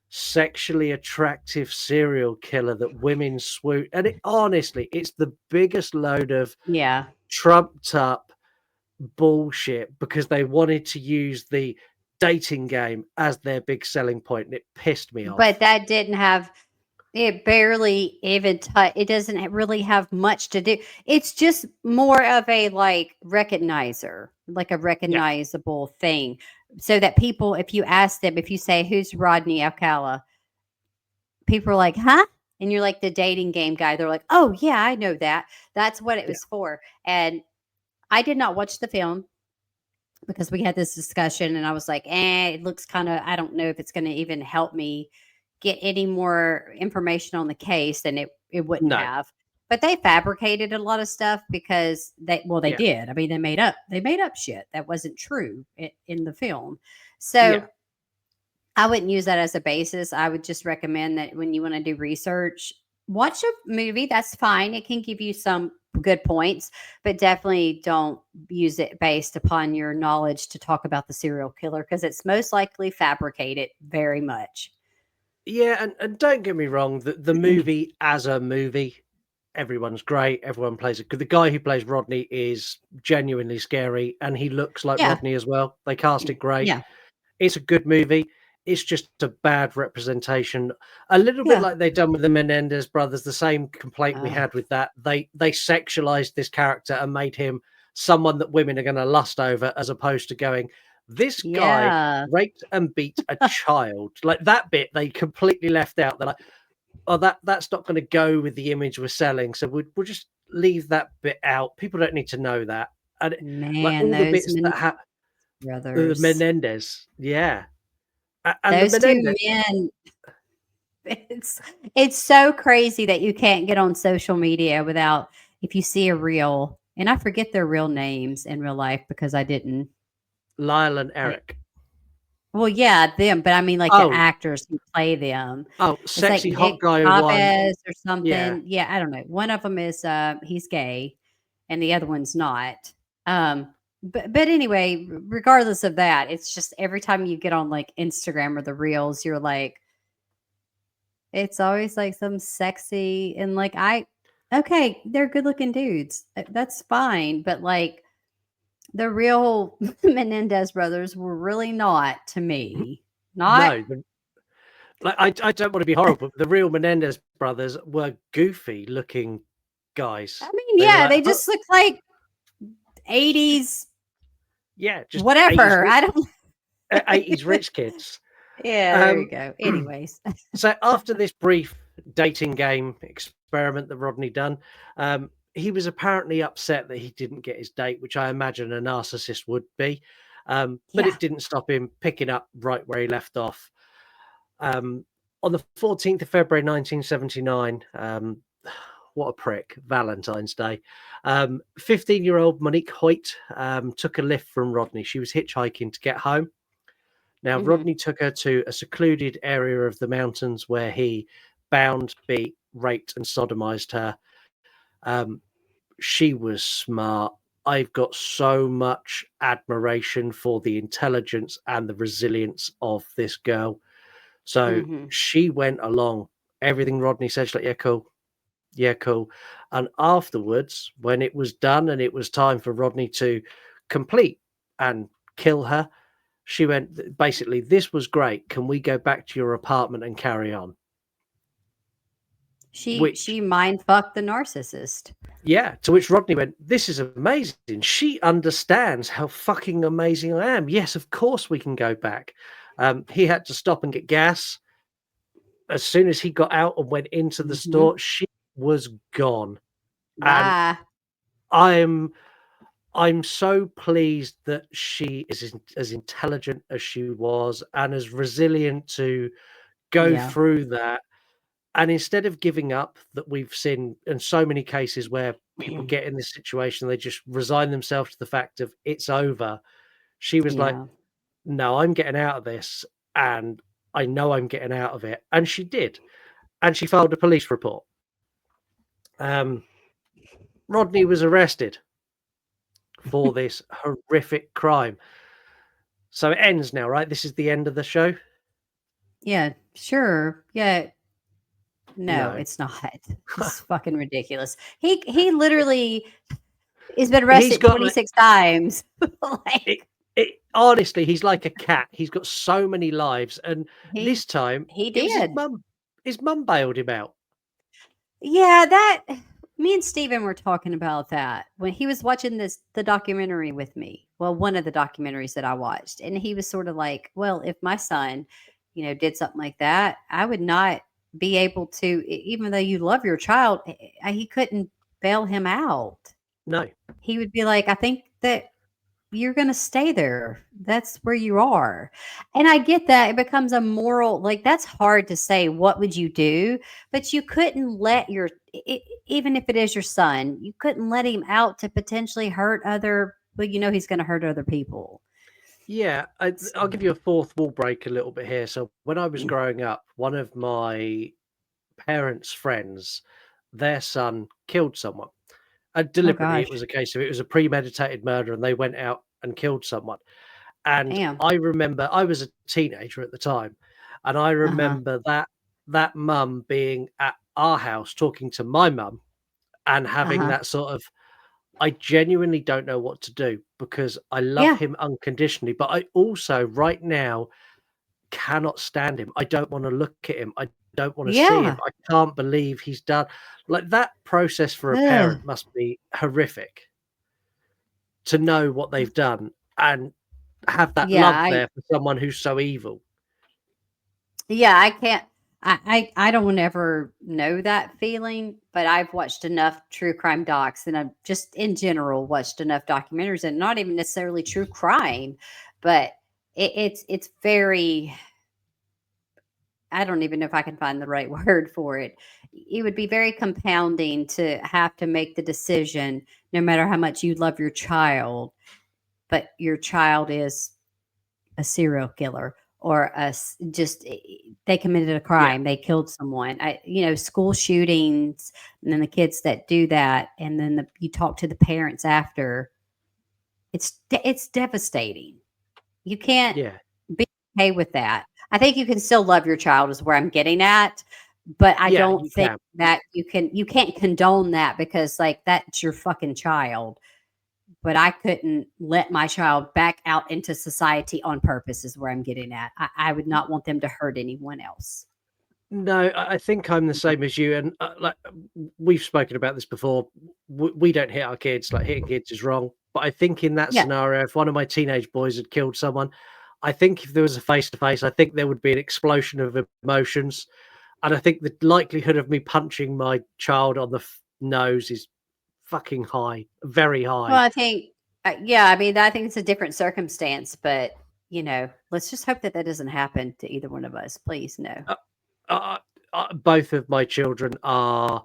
sexually attractive serial killer that women swoon. And honestly, it's the biggest load of trumped up bullshit because they wanted to use the dating game as their big selling point, and it pissed me off.
But that didn't have it barely even it doesn't really have much to do. It's just more of a like recognizer, like a recognizable thing. So that people, if you ask them, if you say, who's Rodney Alcala? People are like, huh? And you're like the dating game guy. They're like, oh yeah, I know that. That's what it was for. And I did not watch the film because we had this discussion and I was like, it looks kind of, I don't know if it's going to even help me get any more information on the case than it wouldn't have. But they fabricated a lot of stuff because they did. I mean, they made up shit that wasn't true in the film. So I wouldn't use that as a basis. I would just recommend that when you want to do research, watch a movie. That's fine. It can give you some good points, but definitely don't use it based upon your knowledge to talk about the serial killer because it's most likely fabricated very much.
Yeah, and don't get me wrong, the movie as a movie, everyone's great. Everyone plays it. The guy who plays Rodney is genuinely scary, and he looks like Rodney as well. They cast it great.
Yeah.
It's a good movie. It's just a bad representation. A little bit like they've done with the Menendez brothers. The same complaint we had with that. They sexualized this character and made him someone that women are going to lust over, as opposed to going, this guy raped and beat a child. Like that bit, they completely left out. They're like, oh, that's not going to go with the image we're selling, so we'll just leave that bit out. People don't need to know that. And like all the bits that have the Menendez, and
those
the
two men. It's so crazy that you can't get on social media without, if you see a reel, and I forget their real names in real life because I didn't.
Lyle and Eric.
Well, yeah, them, but I mean like the actors who play them.
Oh,
it's
sexy
like
hot
Nick
guy
Chavez or something.
Yeah.
I don't know. One of them is he's gay, and the other one's not. But anyway, regardless of that, it's just every time you get on like Instagram or the reels, you're like, it's always like some sexy and like okay, they're good looking dudes. That's fine, but like the real Menendez brothers were really not to me. Not
no. Like I don't want to be horrible, but the real Menendez brothers were goofy looking guys.
I mean, they just look like 80s.
Yeah, just
whatever.
80s
I don't
80s rich kids.
There you go. Anyways.
So after this brief dating game experiment that Rodney done, he was apparently upset that he didn't get his date, which I imagine a narcissist would be. But it didn't stop him picking up right where he left off. On the 14th of February 1979, what a prick, Valentine's Day, 15-year-old Monique Hoyt took a lift from Rodney. She was hitchhiking to get home. Now, Rodney took her to a secluded area of the mountains where he bound, beat, raped, and sodomized her. She was smart. I've got so much admiration for the intelligence and the resilience of this girl. So she went along. Everything Rodney said, she's like, yeah, cool. Yeah, cool. And afterwards, when it was done and it was time for Rodney to complete and kill her, she went, basically, this was great. Can we go back to your apartment and carry on?
She mind fucked the narcissist.
Yeah, to which Rodney went, this is amazing. She understands how fucking amazing I am. Yes, of course we can go back. He had to stop and get gas. As soon as he got out and went into the store, she was gone.
Bye.
And I'm so pleased that she is as intelligent as she was and as resilient to go through that. And instead of giving up, that we've seen in so many cases where people get in this situation, they just resign themselves to the fact of it's over. She was like,
Yeah.
"No, I'm getting out of this, and I know I'm getting out of it." And she did, and she filed a police report. Um, Rodney was arrested for this horrific crime. So it ends now, right? This is the end of the show?
Yeah, sure. Yeah. No,
No.
it's not. It's fucking ridiculous. He literally has been
He's
arrested
got like
26 times.
it,
Like
honestly, he's like a cat. He's got so many lives, and
he
this time
he
it was his
did.
mum. His mum bailed him out.
Yeah, that me and Steven were talking about that when he was watching the documentary with me. Well, one of the documentaries that I watched, and he was sort of like, "Well, if my son, did something like that, I would not be able to, even though you love your child, he couldn't bail him out.
No.
He would be like, I think that you're going to stay there. That's where you are. And I get that it becomes a moral, like that's hard to say. What would you do? But you couldn't let even if it is your son, you couldn't let him out to potentially hurt other, well, he's going to hurt other people.
Yeah, I'll give you a fourth wall break a little bit here. So when I was growing up, one of my parents' friends, their son killed someone. And
Oh
deliberately, it
gosh.
was a case of it was a premeditated murder, and they went out and killed someone. And
Damn.
I remember I was a teenager at the time, and I
Uh-huh.
remember that mum being at our house talking to my mum and having
Uh-huh.
that sort of, I genuinely don't know what to do because I love
Yeah.
him unconditionally, but I also right now cannot stand him. I don't want to look at him. I don't want to see him.
Yeah.
I can't believe he's done like that process for a
Ugh.
parent must be horrific to know what they've done and have that
Yeah.
love there for someone who's so evil.
Yeah, I can't. I don't ever know that feeling, but I've watched enough true crime docs, and I've just in general watched enough documentaries, and not even necessarily true crime, but it's very. I don't even know if I can find the right word for it. It would be very compounding to have to make the decision, no matter how much you love your child, but your child is a serial killer or just they committed a
Yeah,
crime, they killed someone. School shootings, and then the kids that do that, and then you talk to the parents after. It's devastating. You can't
yeah,
be okay with that. I think you can still love your child is where I'm getting at, but I
yeah,
don't
you
think
can.
that you can't condone that because like that's your fucking child. But I couldn't let my child back out into society on purpose is where I'm getting at. I would not want them to hurt anyone else.
No, I think I'm the same as you, and like we've spoken about this before. We don't hit our kids. Like hitting kids is wrong. But I think in that
Yeah.
scenario, if one of my teenage boys had killed someone, I think if there was a face to face, I think there would be an explosion of emotions, and I think the likelihood of me punching my child on the nose is fucking high, very
Well,
high.
I think, yeah, I mean, I think it's a different circumstance, but let's just hope that that doesn't happen to either one of us. Please, no.
Uh, both of my children are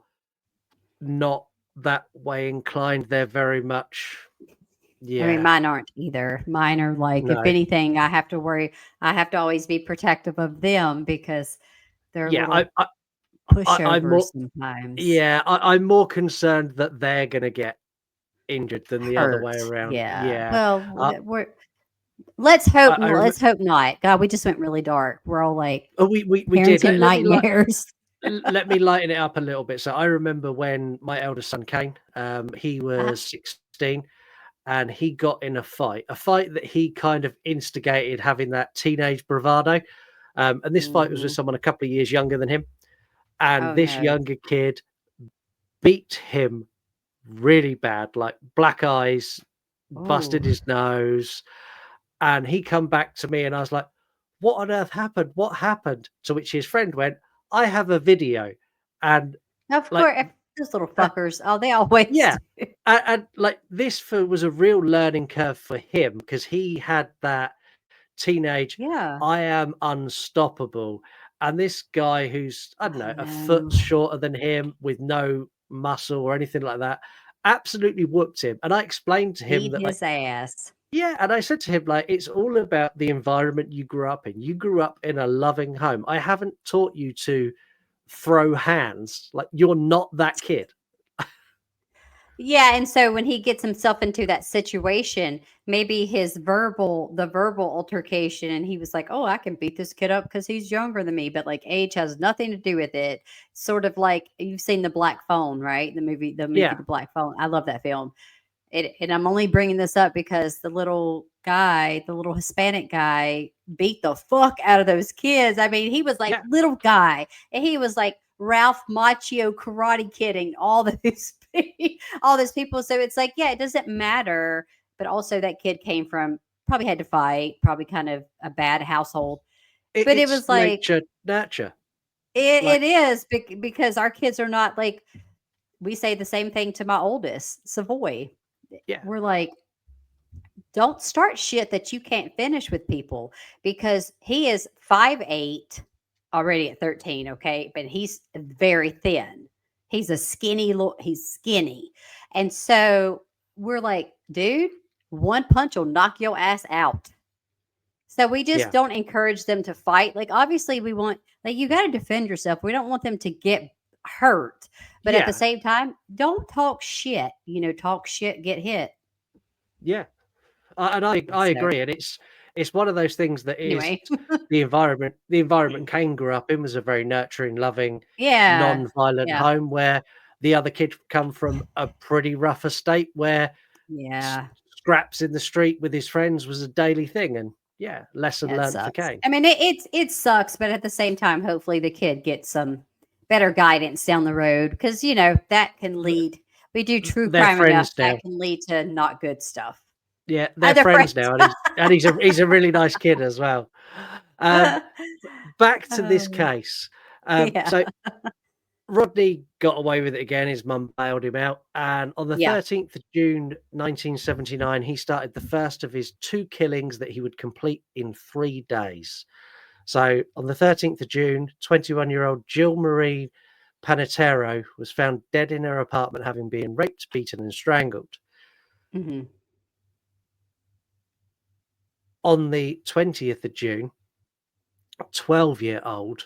not that way inclined. They're very much,
I mean,
yeah,
mine aren't either. Mine are like, if
no,
anything, I have to worry. I have to always be protective of them because they're
yeah.
little
I'm
pushovers
more,
sometimes.
yeah, I'm more concerned that they're gonna get injured than the other way
Hurt.
around.
Yeah.
Yeah,
Well,
uh,
we're let's hope.
I rem-
Let's hope not. God, we just went really dark. We're all like
oh, we did.
parenting
Let me
nightmares.
let me lighten it up a little bit. So I remember when my eldest son Kane, he
Uh,
was 16 and he got in a fight that he kind of instigated, having that teenage bravado. And this fight was with
mhm.
someone a couple of years younger than him, and
Oh
this
no.
younger kid beat him really bad, like black eyes, busted
Oh.
his nose, and he come back to me, and I was like, "What on earth happened? What happened?" To which his friend went, "I have a video," and
Of
like,
course, those little
uh,
fuckers. Oh, they always
yeah,
do.
and like this was a real learning curve for him because he had that teenage,
Yeah.
I am unstoppable. And this guy who's, I don't
I
know, a
know.
foot shorter than him with no muscle or anything like that, absolutely whooped him. And I explained to him
Beat
that, like,
his ass.
Yeah, and I said to him, like, it's all about the environment you grew up in. You grew up in a loving home. I haven't taught you to throw hands. Like, you're not that kid.
Yeah, and so when he gets himself into that situation, maybe the verbal altercation, and he was like, "Oh, I can beat this kid up because he's younger than me," but like age has nothing to do with it. Sort of like you've seen the Black Phone, right? The movie
Yeah,
The Black Phone. I love that film. And I'm only bringing this up because the little guy, the little Hispanic guy, beat the fuck out of those kids. I mean, he was like
yeah,
little guy, and he was like Ralph Macchio karate kidding all those all those people. So it's like, yeah, it doesn't matter. But also, that kid came from probably had to fight, probably kind of a bad household. But it
it's
was like
nature, nurture.
it
Like,
is because our kids are not like we say the same thing to my oldest Savoy.
yeah,
We're like, don't start shit that you can't finish with people because he is 5'8" already at 13, okay? But he's very thin. He's a skinny he's skinny. And so we're like, dude, one punch will knock your ass out. So we just
yeah,
don't encourage them to fight. Like obviously we want like you got to defend yourself. We don't want them to get hurt. But at the
yeah,
same time, don't talk shit. Talk shit, get hit.
yeah. And I
So
agree, and it's one of those things that is
anyway.
the environment. The environment Kane grew up in was a very nurturing, loving,
Yeah.
non-violent
Yeah.
home where the other kid come from a pretty rough estate where s-
Yeah.
scraps in the street with his friends was a daily thing, and yeah, lesson
Yeah, it
learned for
sucks.
Kane.
I mean, it sucks, but at the same time, hopefully the kid gets some better guidance down the road because that can
Th-
lead. We do true
They're
crime enough
friends
that
now.
can lead to not good stuff.
Yeah, they're
Other
friends
friends.
now, and he's a really nice kid as well. Um, Back to this
Oh,
case.
yeah.
So Rodney got away with it again. His mum bailed him out. And on the
Yeah.
13th of June, 1979, he started the first of his two killings that he would complete in 3 days. So on the 13th of June, 21-year-old Jill Marie Panetero was found dead in her apartment, having been raped, beaten, and strangled.
Hmm.
On the 20th of June, a 12-year-old,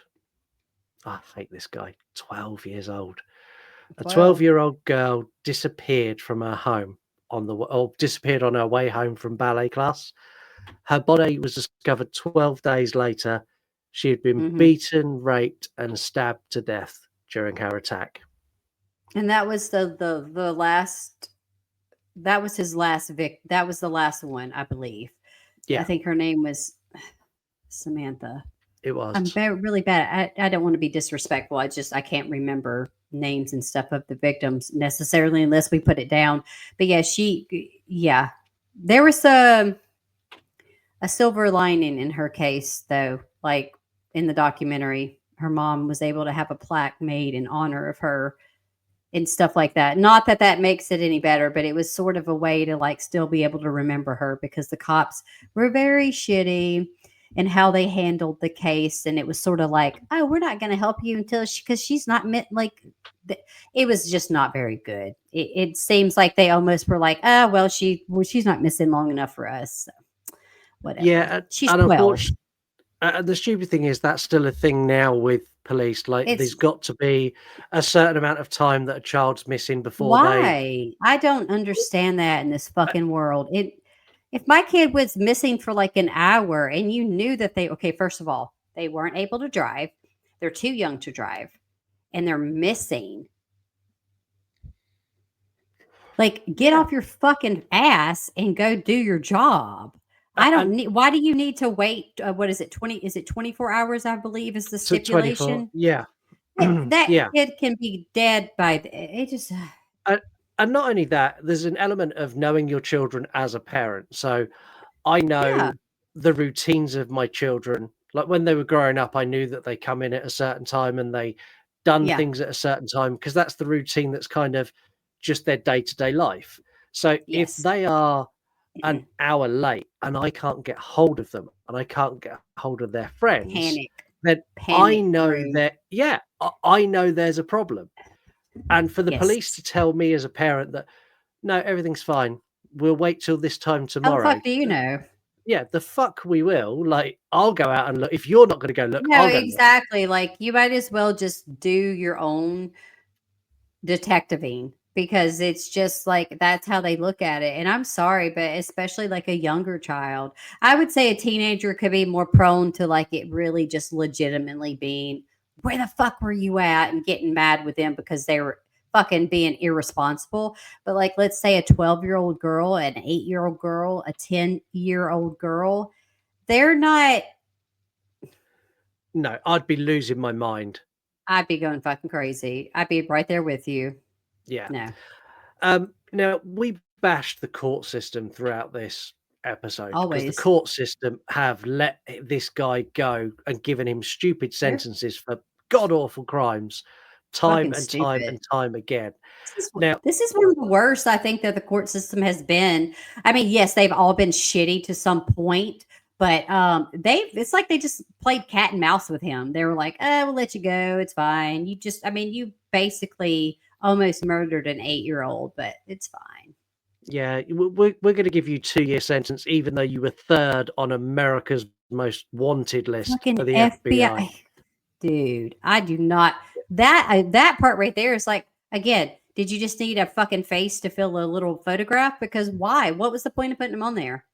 I hate this guy, 12 years old. A
12.
12-year-old girl disappeared from her home or disappeared on her way home from ballet class. Her body was discovered 12 days later. She had been
Hmm.
beaten, raped, and stabbed to death during her attack.
And that was the last. That was his last That was the last one, I believe. I
Yeah,
think her name was Samantha.
it
I'm
was.
very really bad. I don't want to be disrespectful. I can't remember names and stuff of the victims necessarily unless we put it down. But yeah, yeah, there was a silver lining in her case though. Like in the documentary, her mom was able to have a plaque made in honor of her and stuff like that. Not that that makes it any better, but it was sort of a way to like still be able to remember her because the cops were very shitty in how they handled the case, and it was sort of like, oh, we're not going to help you until because she's not meant like. It was just not very good. It seems like they almost were like, oh, well, she's not missing long enough for us. So whatever.
Yeah,
She's
and
12.
unfortunately, the stupid thing is that's still a thing now with police. Like,
It's
there's got to be a certain amount of time that a child's missing before they.
Why? I don't understand that in this fucking world. If my kid was missing for like an hour and you knew that okay, first of all, they weren't able to drive. They're too young to drive and they're missing. Like get
Yeah,
off your fucking ass and go do your job. I don't
and
need why do you need to wait what is it 20 is it 24 hours I believe is the
to 24.
stipulation?
Yeah,
That
yeah.
kid can be dead by it just
And and not only that, there's an element of knowing your children as a parent. So I
yeah.
know the routines of my children. Like when they were growing up, I knew that they come in at a certain time and they done
Yeah.
things at a certain time because that's the routine that's kind of just their day-to-day life. So if
Yes.
they are an hour late and I can't get hold of them and I can't get hold of their friends,
Panic.
then I
Panic
know
room.
that, yeah, I know there's a problem. And for the police
Yes.
to tell me as a parent that, no, everything's fine. we'll wait till this time
How the
tomorrow.
fuck do you know?
Yeah, the fuck we will. Like, I'll go out and look. If you're not going to go look,
No,
I'll go look.
exactly. Like, you might as well just do your own detectiving because it's just like that's how they look at it. And I'm sorry, but especially like a younger child, I would say a teenager could be more prone to like it really just legitimately being where the fuck were you at and getting mad with them because they were fucking being irresponsible. But like, let's say a 12-year-old girl, an 8-year-old girl, a 10-year-old girl, they're not.
No, I'd be losing my mind.
I'd be going fucking crazy. I'd be right there with you.
Yeah.
No,
Now, we bashed the court system throughout this episode because the
always.
court system have let this guy go and given him stupid
They're
sentences for god awful crimes time
fucking
and time
stupid.
and time again.
This is
Now,
this is one of the worst I think that the court system has been. I mean, yes, they've all been shitty to some point, but it's like they just played cat and mouse with him. They were like, "Oh, we'll let you go. It's fine. You just I mean, you basically almost murdered an 8-year-old, but it's fine."
yeah, we're going to give you 2-year sentence, even though you were third on America's most wanted list
Fucking
for the FBI.
FBI. Dude, I do not that part right there is like again, did you just need a fucking face to fill a little photograph? Because why? What was the point of putting him on there?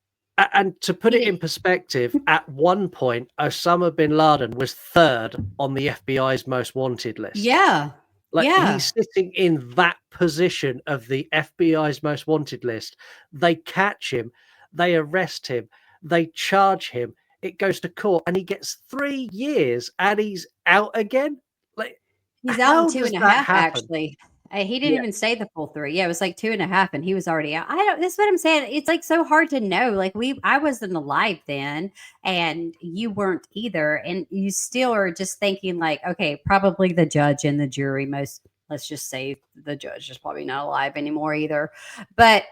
And to put
He
it in
didn't
perspective, at one point, Osama bin Laden was third on the FBI's most wanted list.
Yeah.
Like,
Yeah.
he's sitting in that position of the FBI's most wanted list. They catch him, they arrest him, they charge him. It goes to court, and he gets 3 years, and he's out again. Like,
He's out in
how
two
does
and a
that
half,
happen?
actually. He didn't
Yeah,
even say the full 3. Yeah, it was like 2.5, and he was already out. I don't that's what I'm saying. It's, like, so hard to know. Like, I wasn't alive then, and you weren't either, and you still are just thinking, like, "Okay, probably the judge and the jury most" let's just say the judge is probably not alive anymore either. But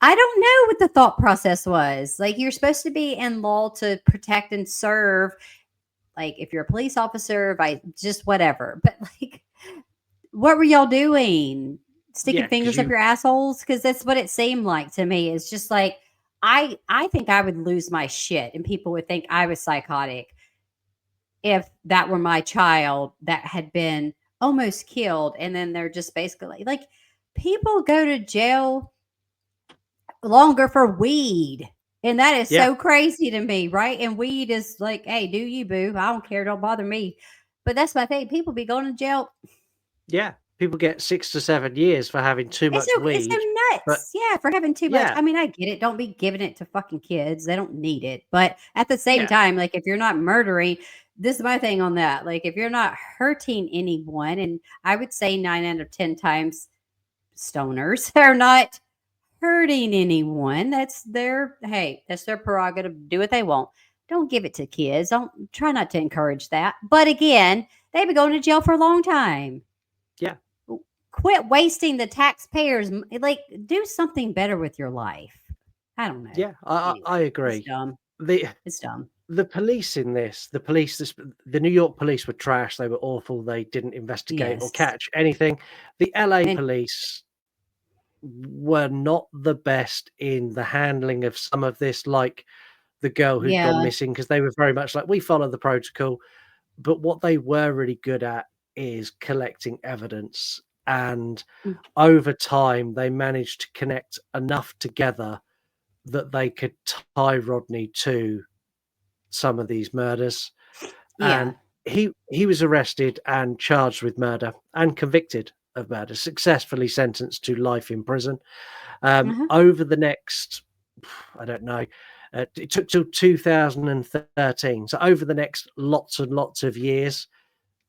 I don't know what the thought process was. Like, you're supposed to be in law to protect and serve, like, if you're a police officer, by just whatever. But, like, what were y'all doing? Sticking
yeah, because
fingers up
you
your assholes? Because that's what it seemed like to me. It's just like I think I would lose my shit, and people would think I was psychotic if that were my child that had been almost killed, and then they're just basically like people go to jail longer for weed. And that is
yeah,
so crazy to me, right? And weed is like, hey, do you, boo? I don't care. Don't bother me. But that's my thing. People be going to jail.
yeah, people get 6 to 7 years for having too much
It's so
weed, but
nuts. Yeah, for having too much.
yeah,
I mean, I get it. Don't be giving it to fucking kids. They don't need it. But at the same
yeah,
time, like if you're not murdering, this is my thing on that. Like if you're not hurting anyone, and I would say 9 out of 10 times stoners are not hurting anyone. That's their prerogative to do what they want. Don't give it to kids. Don't try not to encourage that. But again, they've been going to jail for a long time.
yeah,
Quit wasting the taxpayers. Like, do something better with your life. I don't know.
yeah, I
Anyway, it's
agree.
dumb.
The
It's dumb.
the police in this, the New York police were trash. They were awful. They didn't investigate or
Yes.
catch anything. The LA
And
police were not the best in the handling of some of this, like the girl who'd gone
yeah.
missing, because they were very much like, we follow the protocol. But what they were really good at is collecting evidence. And
Mm,
over time, they managed to connect enough together that they could tie Rodney to some of these murders.
yeah.
And he was arrested and charged with murder and convicted of murder, successfully sentenced to life in prison.
Uh-huh.
Over the next, I don't know, it took till 2013. So over the next lots and lots of years,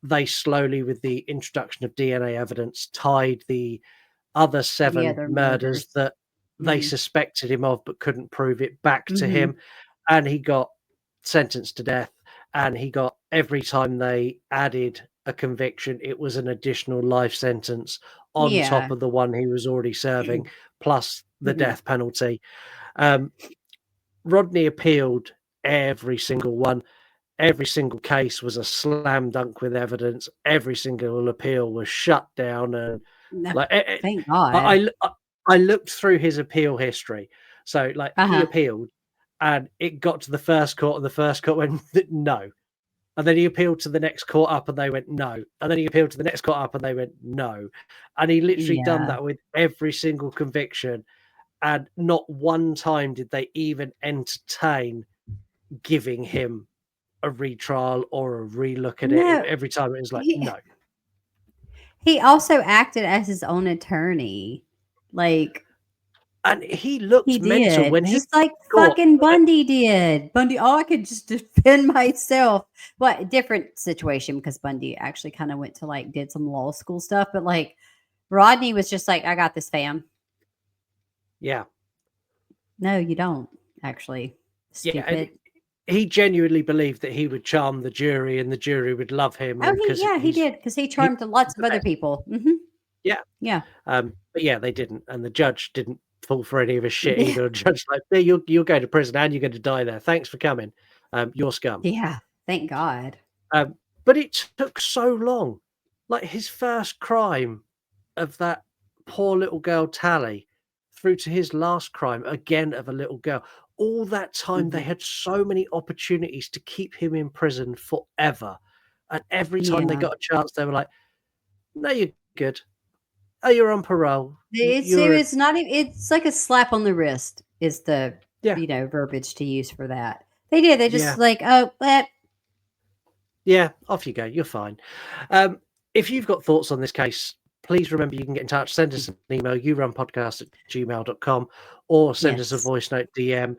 they slowly, with the introduction of DNA evidence, tied the other
The
7
other
murders
murders.
that they
Mm-hmm.
suspected him of but couldn't prove it back to
Mm-hmm.
him, and he got sentenced to death. And he got, every time they added a conviction, it was an additional life sentence on top
Yeah.
of the one he was already serving, plus the
Mm-hmm.
death penalty. Um, Rodney appealed every single one. Every single case was a slam dunk with evidence. Every single appeal was shut down, and
No,
like
thank God.
I looked through his appeal history. So, like, he appealed, and it got to the first court, and the first court went, "No." And then he appealed to the next court up, and they went, "No." And then he appealed to the next court up, and they went, "No." And he literally done
Yeah.
that with every single conviction, and not one time did they even entertain giving him a retrial or a relook at it.
No,
Every time it was like,
he
"No."
he also acted as his own attorney. Like,
And he
he
looked mental
did,
when he
just like
got
fucking Bundy did. Bundy, "Oh, I could just defend myself." What different situation, because Bundy actually kind of went to like did some law school stuff, but like Rodney was just like, "I got this, fam."
Yeah.
No, you don't actually.
Yeah, and
Stupid.
he genuinely believed that he would charm the jury and the jury would love him,
Oh,
and because
he did, because he
he's
charmed lots of
the
other
best.
people.
Yeah.
Yeah.
But yeah, they didn't, and the judge didn't fall for any of his shit
Yeah.
either. The judge's like, "Yeah, you'll go to prison and you're going to die there. Thanks for coming. You're scum."
Yeah. Thank God.
But it took so long. Like his first crime of that poor little girl Tally, through to his last crime again of a little girl. All that time they
Mhm.
had so many opportunities to keep him in prison forever, and every time they
Yeah.
got a chance, they were like, "No, you're good. Oh, you're on parole. You're a."
It's not even, it's like a slap on the wrist is the,
Yeah,
verbiage to use for that. They did. They
yeah.
just like, "Oh,
Yeah, off you go. You're fine. Um, if you've got thoughts on this case, please remember you can get in touch. Send us an email, yourunpodcast@gmail.com, or send us a
yes."
voice note DM.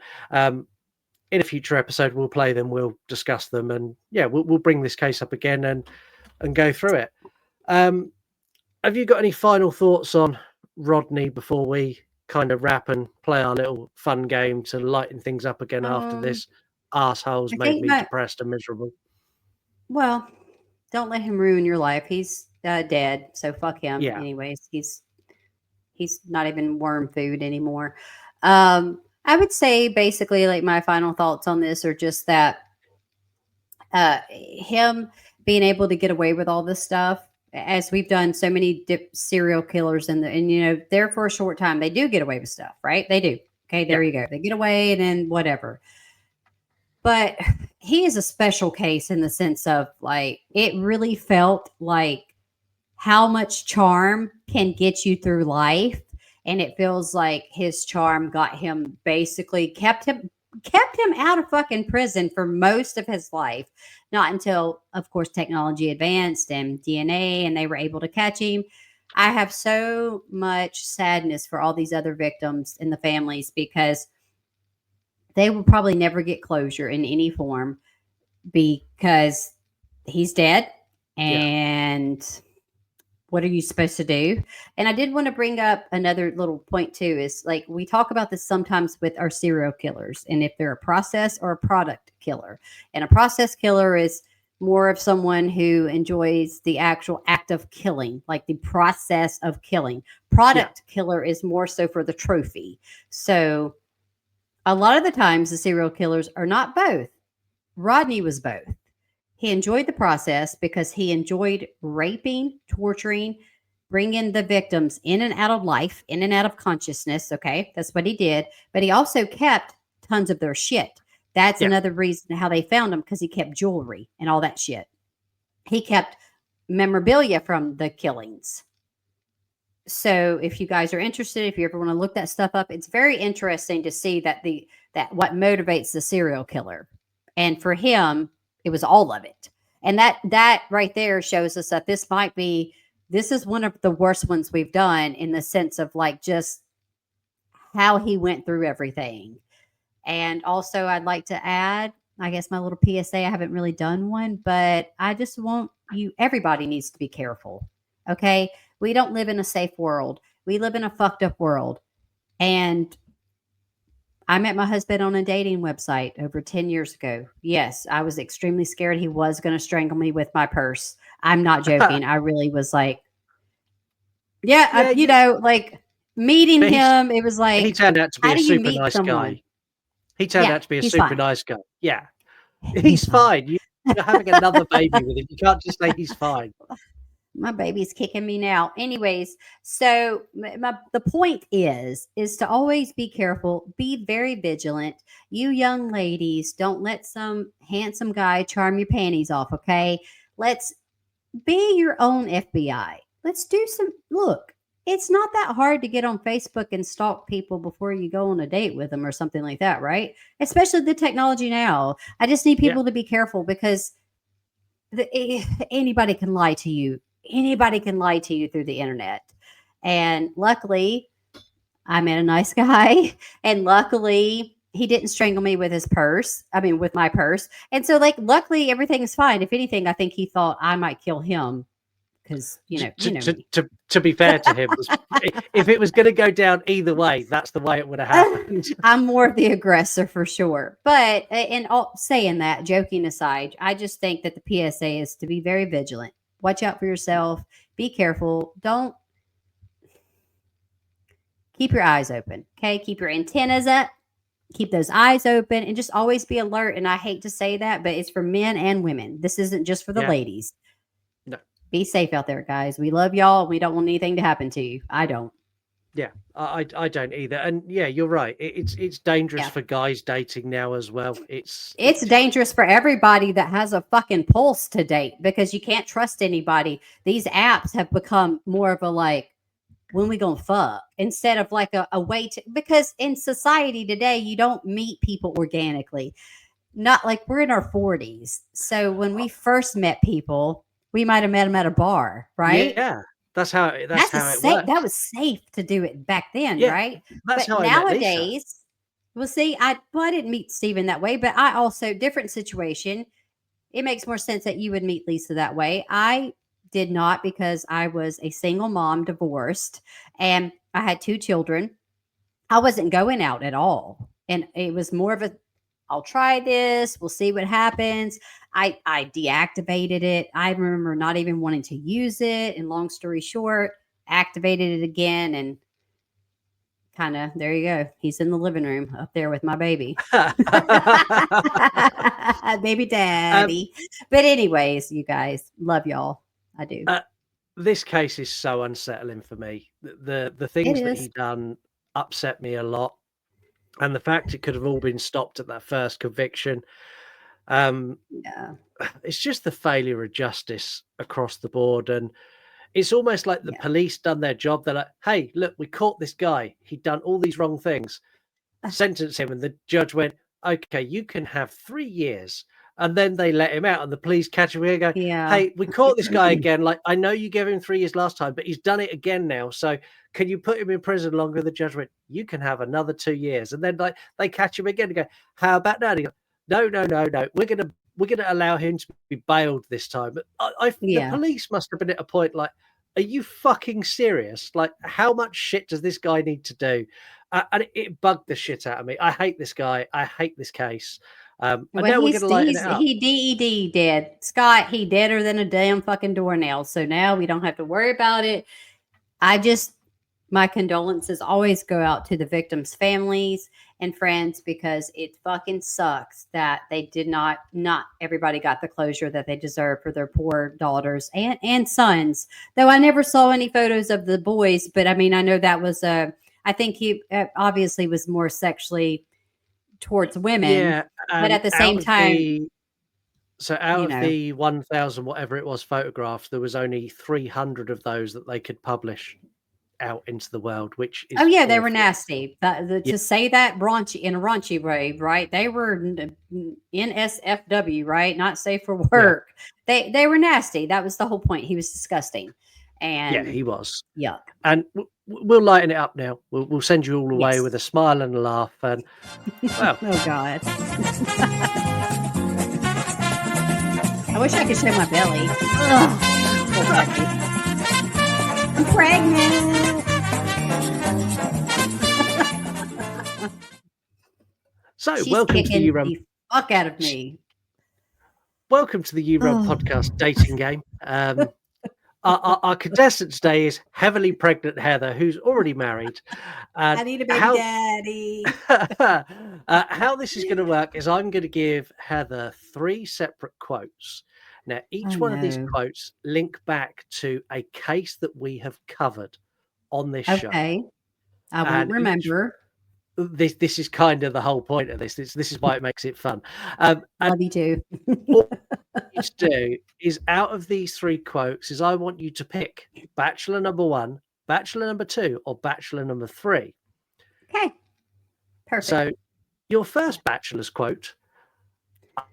In a future episode, we'll play them, we'll discuss them, and yeah, we'll bring this case up again and go through it. Um, have you got any final thoughts on Rodney before we kind of wrap and play our little fun game to lighten things up again after
Um,
this asshole's
I
made
think
me
my
depressed and miserable?
well, don't let him ruin your life. He's dead, so fuck him.
Yeah,
Anyways, he's not even worm food anymore. I would say basically like my final thoughts on this are just that him being able to get away with all this stuff, as we've done so many serial killers, and there for a short time they do get away with stuff, right? They do. Okay,
yeah,
there you go. They get away and then whatever. But he is a special case in the sense of like it really felt like how much charm can get you through life, and it feels like his charm got him, basically kept him out of fucking prison for most of his life. Not until, of course, technology advanced and DNA, and they were able to catch him. I have so much sadness for all these other victims and the families, because they will probably never get closure in any form, because he's dead.
yeah.
And what are you supposed to do? And I did want to bring up another little point too, is like we talk about this sometimes with our serial killers, and if they're a process or a product killer. And a process killer is more of someone who enjoys the actual act of killing, like the process of killing.
Yeah,
Product killer is more so for the trophy. So a lot of the times the serial killers are not both. Rodney was both. He enjoyed the process because he enjoyed raping, torturing, bringing the victims in and out of life, in and out of consciousness. Okay, that's what he did. But he also kept tons of their shit. That's
yeah,
another reason how they found him, because he kept jewelry and all that shit. He kept memorabilia from the killings. So if you guys are interested, if you ever want to look that stuff up, it's very interesting to see that what motivates the serial killer. And for him, it was all of it. And that right there shows us that this is one of the worst ones we've done, in the sense of like just how he went through everything. And also I'd like to add, I guess, my little PSA. I haven't really done one, but I just want everybody needs to be careful. Okay. We don't live in a safe world. We live in a fucked up world. And I met my husband on a dating website over 10 years ago. Yes, I was extremely scared he was going to strangle me with my purse. I'm not joking. I really was like, yeah,
yeah.
like meeting
But
him, it was
he
like,
turned out to be
how
a
do you
super
meet
nice
someone?
guy. He turned
Yeah,
out to be a
he's
super
fine.
nice guy. Yeah,
He's
he's
fine.
fine. You're having another baby with him. You can't just say he's fine.
My baby's kicking me now. Anyways, so the point is to always be careful, be very vigilant. You young ladies, don't let some handsome guy charm your panties off, okay? Let's be your own FBI. Let's do some look. It's not that hard to get on Facebook and stalk people before you go on a date with them or something like that, right? Especially the technology now. I just need
Yeah.
people to be careful because anybody can lie to you. Anybody can lie to you through the internet. And luckily, I met a nice guy, and luckily, he didn't strangle me with his purse. I mean, with my purse. And so, like, luckily, everything's fine. If anything, I think he thought I might kill him because you know me.
To be fair to him, if it was going to go down either way, that's the way it would have happened.
I'm more of the aggressor for sure. But in all saying that, joking aside, I just think that the PSA is to be very vigilant. Watch out for yourself. Be careful. Don't keep your eyes open. Okay, keep your antennas up. Keep those eyes open and just always be alert. And I hate to say that, but it's for men and women. This isn't just for the
Yeah.
ladies.
No.
Be safe out there, guys. We love y'all. We don't want anything to happen to you. I don't.
Yeah, I don't either. And yeah, you're right. It's dangerous
Yeah.
for guys dating now as well. It's
dangerous for everybody that has a fucking pulse to date because you can't trust anybody. These apps have become more of a like, when we gonna fuck instead of like a way to, because in society today, you don't meet people organically. Not like we're in our 40s. So when we first met people, we might have met them at a bar, right?
Yeah, that's how it works.
That was safe to do it back then,
Yeah,
right?
that's
But
how I met Lisa.
nowadays, well, see, I didn't meet Steven that way, but I also different situation. It makes more sense that you would meet Lisa that way. I did not because I was a single mom, divorced, and I had 2 children. I wasn't going out at all. And it was more of a I'll try this, we'll see what happens. I deactivated it. I remember not even wanting to use it. And long story short, activated it again and kind of there you go. He's in the living room up there with my baby. Baby daddy. But anyways, you guys, love y'all. I do.
This case is so unsettling for me. The things that he done upset me a lot. And the fact it could have all been stopped at that first conviction.
Yeah.
It's just the failure of justice across the board. And it's almost like the police done their job. They're like, hey, look, we caught this guy. He'd done all these wrong things. Sentence him. And the judge went, okay, you can have 3 years. And then they let him out and the police catch him and go, hey, we caught this guy again. Like, I know you gave him 3 years last time, but he's done it again now. So can you put him in prison longer? The judge went, you can have another 2 years. And then like they catch him again and go, how about that? And he goes, no. We're gonna allow him to be bailed this time. But the police must have been at a point like, are you fucking serious? Like, how much shit does this guy need to do? And it bugged the shit out of me. I hate this guy. I hate this case. And now we're going to lighten it up.
He dead. Scott, he deader than a damn fucking doornail. So now we don't have to worry about it. My condolences always go out to the victims' families and friends because it fucking sucks that they did not everybody got the closure that they deserve for their poor daughters and sons. Though I never saw any photos of the boys, but I mean, I know that was I think he obviously was more sexually towards women.
Yeah,
but at the same time,
out of the 1,000 whatever it was photographs, there was only 300 of those that they could publish out into the world, which is
they
awful.
were nasty. To say that raunchy in a raunchy way, right? They were NSFW, right? Not safe for work. Yeah. They were nasty. That was the whole point. He was disgusting, and
yeah, he was.
Yeah,
and we'll lighten it up now. We'll send you all away with a smile and a laugh. And well,
oh God. I wish I could show my belly. I'm pregnant.
So
she's
welcome to the
the fuck out of me.
Welcome to the You-Run podcast dating game. Our contestant today is heavily pregnant Heather, who's already married.
I need a baby daddy.
How this is going to work is I'm going to give Heather 3 separate quotes, Now,
Oh
each one of these
no.
quotes link back to a case that we have covered on this show.
Okay. I won't
And
remember.
this is kind of the whole point of this. This is why it makes it fun. And
Love you too.
all you need to do is, out of these 3 quotes, is I want you to pick bachelor number 1, bachelor number 2, or bachelor number 3.
Okay. Perfect.
So your first bachelor's quote: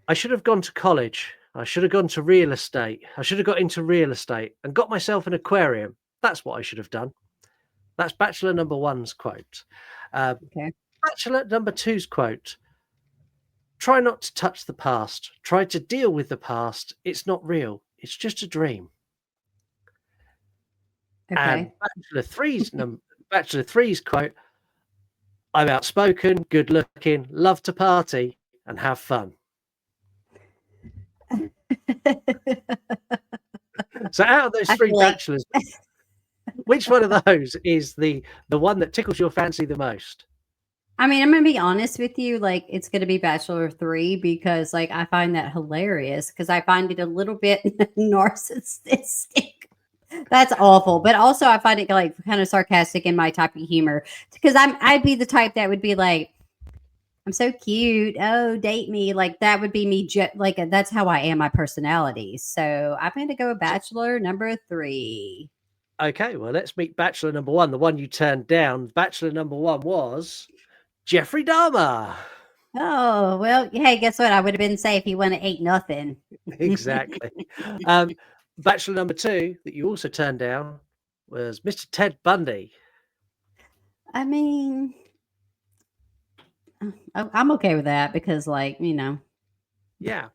I should have gone to college. I should have gone to real estate. I should have got into real estate and got myself an aquarium. That's what I should have done. That's bachelor number 1's quote.
Okay.
Bachelor number 2's quote: try not to touch the past. Try to deal with the past. It's not real. It's just a dream. And
Okay.
bachelor 3's quote: I'm outspoken, good looking, love to party and have fun. So out of those
I
3
feel like
bachelors, which one of those is the one that tickles your fancy the most?
I mean, I'm gonna be honest with you, like it's gonna be Bachelor 3 because like I find that hilarious because I find it a little bit narcissistic. That's awful. But also I find it like kind of sarcastic in my type of humor. Because I'd be the type that would be like, I'm so cute. Oh, date me. Like that would be me. That's how I am, my personality. So I'm going to go with Bachelor number 3.
Okay, well, let's meet bachelor number 1, the one you turned down. Bachelor number 1 was Jeffrey Dahmer.
Oh, well, hey, guess what? I would have been safe. He wouldn't have ate nothing.
Exactly. Bachelor number 2 that you also turned down was Mr. Ted Bundy.
I mean, I'm okay with that because, like,
Yeah.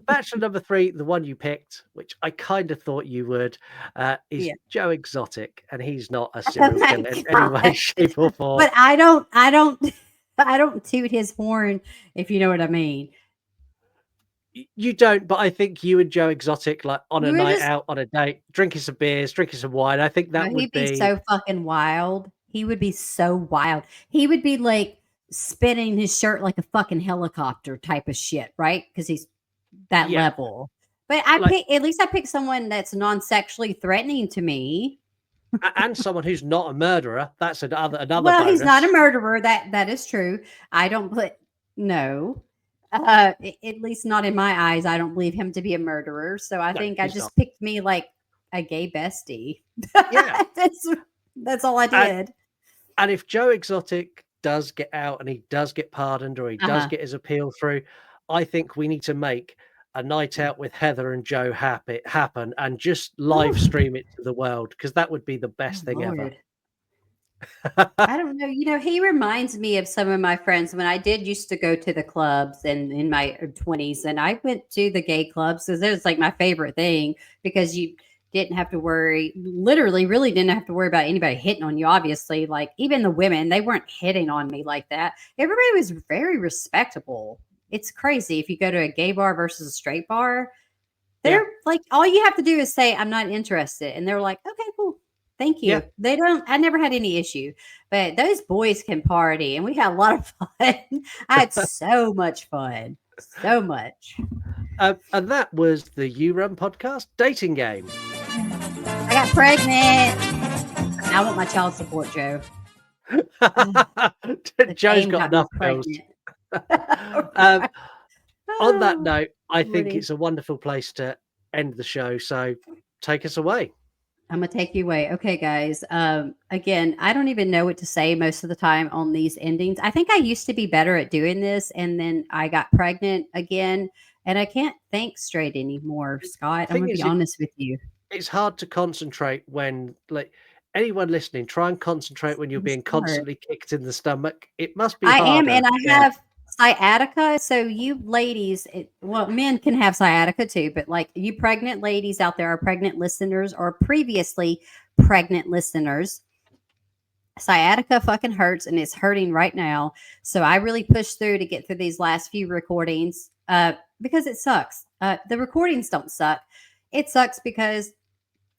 Bachelor number 3, the one you picked, which I kind of thought you would, is
yeah.
Joe Exotic, and he's not a
Oh
serial
my
killer in any way,
God.
shape, or form.
But I don't, I don't toot his horn, if you know what I mean.
You don't, but I think you and Joe Exotic, like on
We
a
were
night
just,
out, on a date, drinking some beers, drinking some wine, I think that would
he'd be
be,
so fucking wild. He would be so wild. He would be like spinning his shirt like a fucking helicopter type of shit, right? Because he's that
yeah,
level. But
like,
at least I picked someone that's non-sexually threatening to me.
and someone who's not a murderer. That's another
Well, he's not a
bonus.
murderer. That is true. I don't put no. At least not in my eyes. I don't believe him to be a murderer. So I
No,
think I
he's not.
just picked me like a gay bestie.
Yeah,
That's all I
and
did.
and if Joe Exotic does get out and he does get pardoned or he does
Uh-huh.
get his appeal through, I think we need to make a night out with Heather and Joe happen and just live
Oof.
stream it to the world, because that would be the
Oh
best thing ever.
Lord. I don't know. He reminds me of some of my friends when I did used to go to the clubs and in my 20s, and I went to the gay clubs because it was like my favorite thing because you didn't have to worry, literally, really didn't have to worry about anybody hitting on you. Obviously, like even the women, they weren't hitting on me like that. Everybody was very respectable. It's crazy if you go to a gay bar versus a straight bar.
Yeah,
They're like, all you have to do is say, I'm not interested. And they're like, okay, cool. Thank
yeah.
you. They don't, I never had any issue, but those boys can party and we had a lot of fun. I had so much fun. So much.
And that was the You Run podcast dating game.
I got pregnant. I want my child support, Joe. The
Joe's
game
got
got me
enough bills.
pregnant.
On that
Oh,
note, I think
Lordy.
it's a wonderful place to end the show. So take us away.
I'm gonna take you away. Okay, guys. Again, I don't even know what to say most of the time on these endings. I think I used to be better at doing this, and then I got pregnant again, and I can't think straight anymore, Scott. I'm
Thing
gonna be
is,
honest with you.
it's hard to concentrate when, like, anyone listening, try and concentrate when you're
It's
being
hard.
constantly kicked in the stomach. It must be
I am,
harder.
and I
Yeah.
have sciatica. So you ladies, well, men can have sciatica too, but like you pregnant ladies out there, are pregnant listeners or previously pregnant listeners, sciatica fucking hurts and it's hurting right now. So I really pushed through to get through these last few recordings because it sucks. The recordings don't suck. It sucks because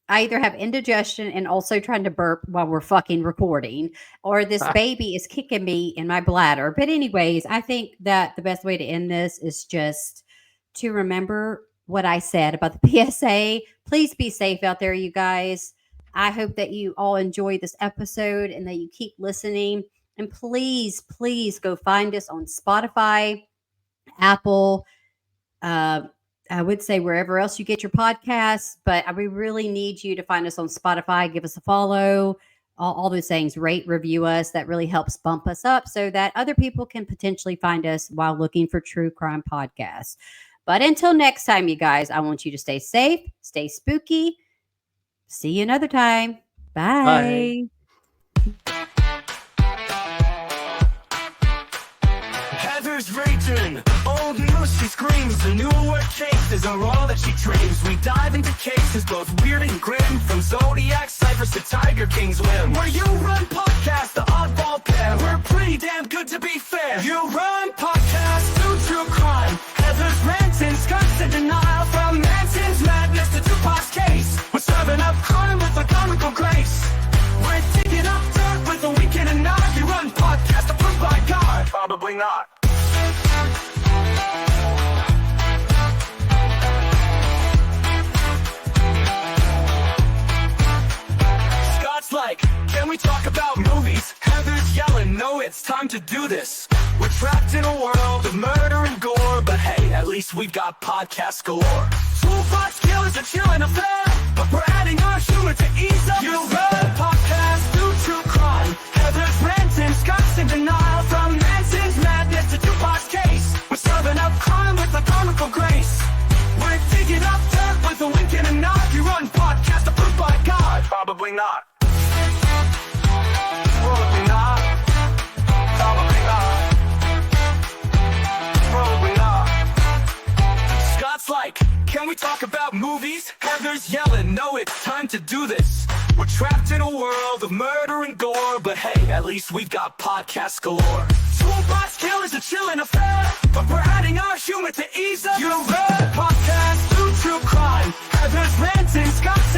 I either have indigestion and also trying to burp while we're fucking recording, or this baby is kicking me in my bladder. But anyways, I think that the best way to end this is just to remember what I said about the PSA. Please be safe out there, you guys. I hope that you all enjoy this episode and that you keep listening. And please, please go find us on Spotify, Apple, I would say wherever else you get your podcasts, but we really need you to find us on Spotify, give us a follow, all those things, rate, review us. That really helps bump us up so that other people can potentially find us while looking for true crime podcasts. But until next time, you guys, I want you to stay safe, stay spooky. See you another time. Bye.
Heather's raging, old news she screams. The newer cases are all that she dreams. We dive into cases both weird and grim, from Zodiac ciphers to Tiger King's whim. Where you run podcasts, the oddball pair. We're pretty damn good to be fair. You run podcasts, do true crime. Heather's ranting, skirts in denial. From Manson's madness to Tupac's case, we're serving up crime with a comical grace. We're digging up dirt with a weekend and nod. You run podcasts approved by God. Probably not. Scott's like, can we talk about movies? Heather's yelling, no, it's time to do this. We're trapped in a world of murder and gore, but hey, at least we've got podcast galore. Toolbox killers are chilling affair, but we're adding our humor to ease up. You run podcasts, do true crime. Heather's ranting, Scott's in denial. From Manson's madness to Tupac's case, we're serving up crime with a comical grace. We're digging up dirt with a wink and a nod. You run podcast approved by God. Probably not. Probably not. Probably not. Probably not. Scott's like, can we talk about movies? Heather's yelling, no, it's time to do this. We're trapped in a world of murder and gore, but hey, at least we've got podcast galore. Toolbox killers are chilling affair, but we're adding our humor to ease up. You read podcasts, do true crime. Heather's ranting, Scott's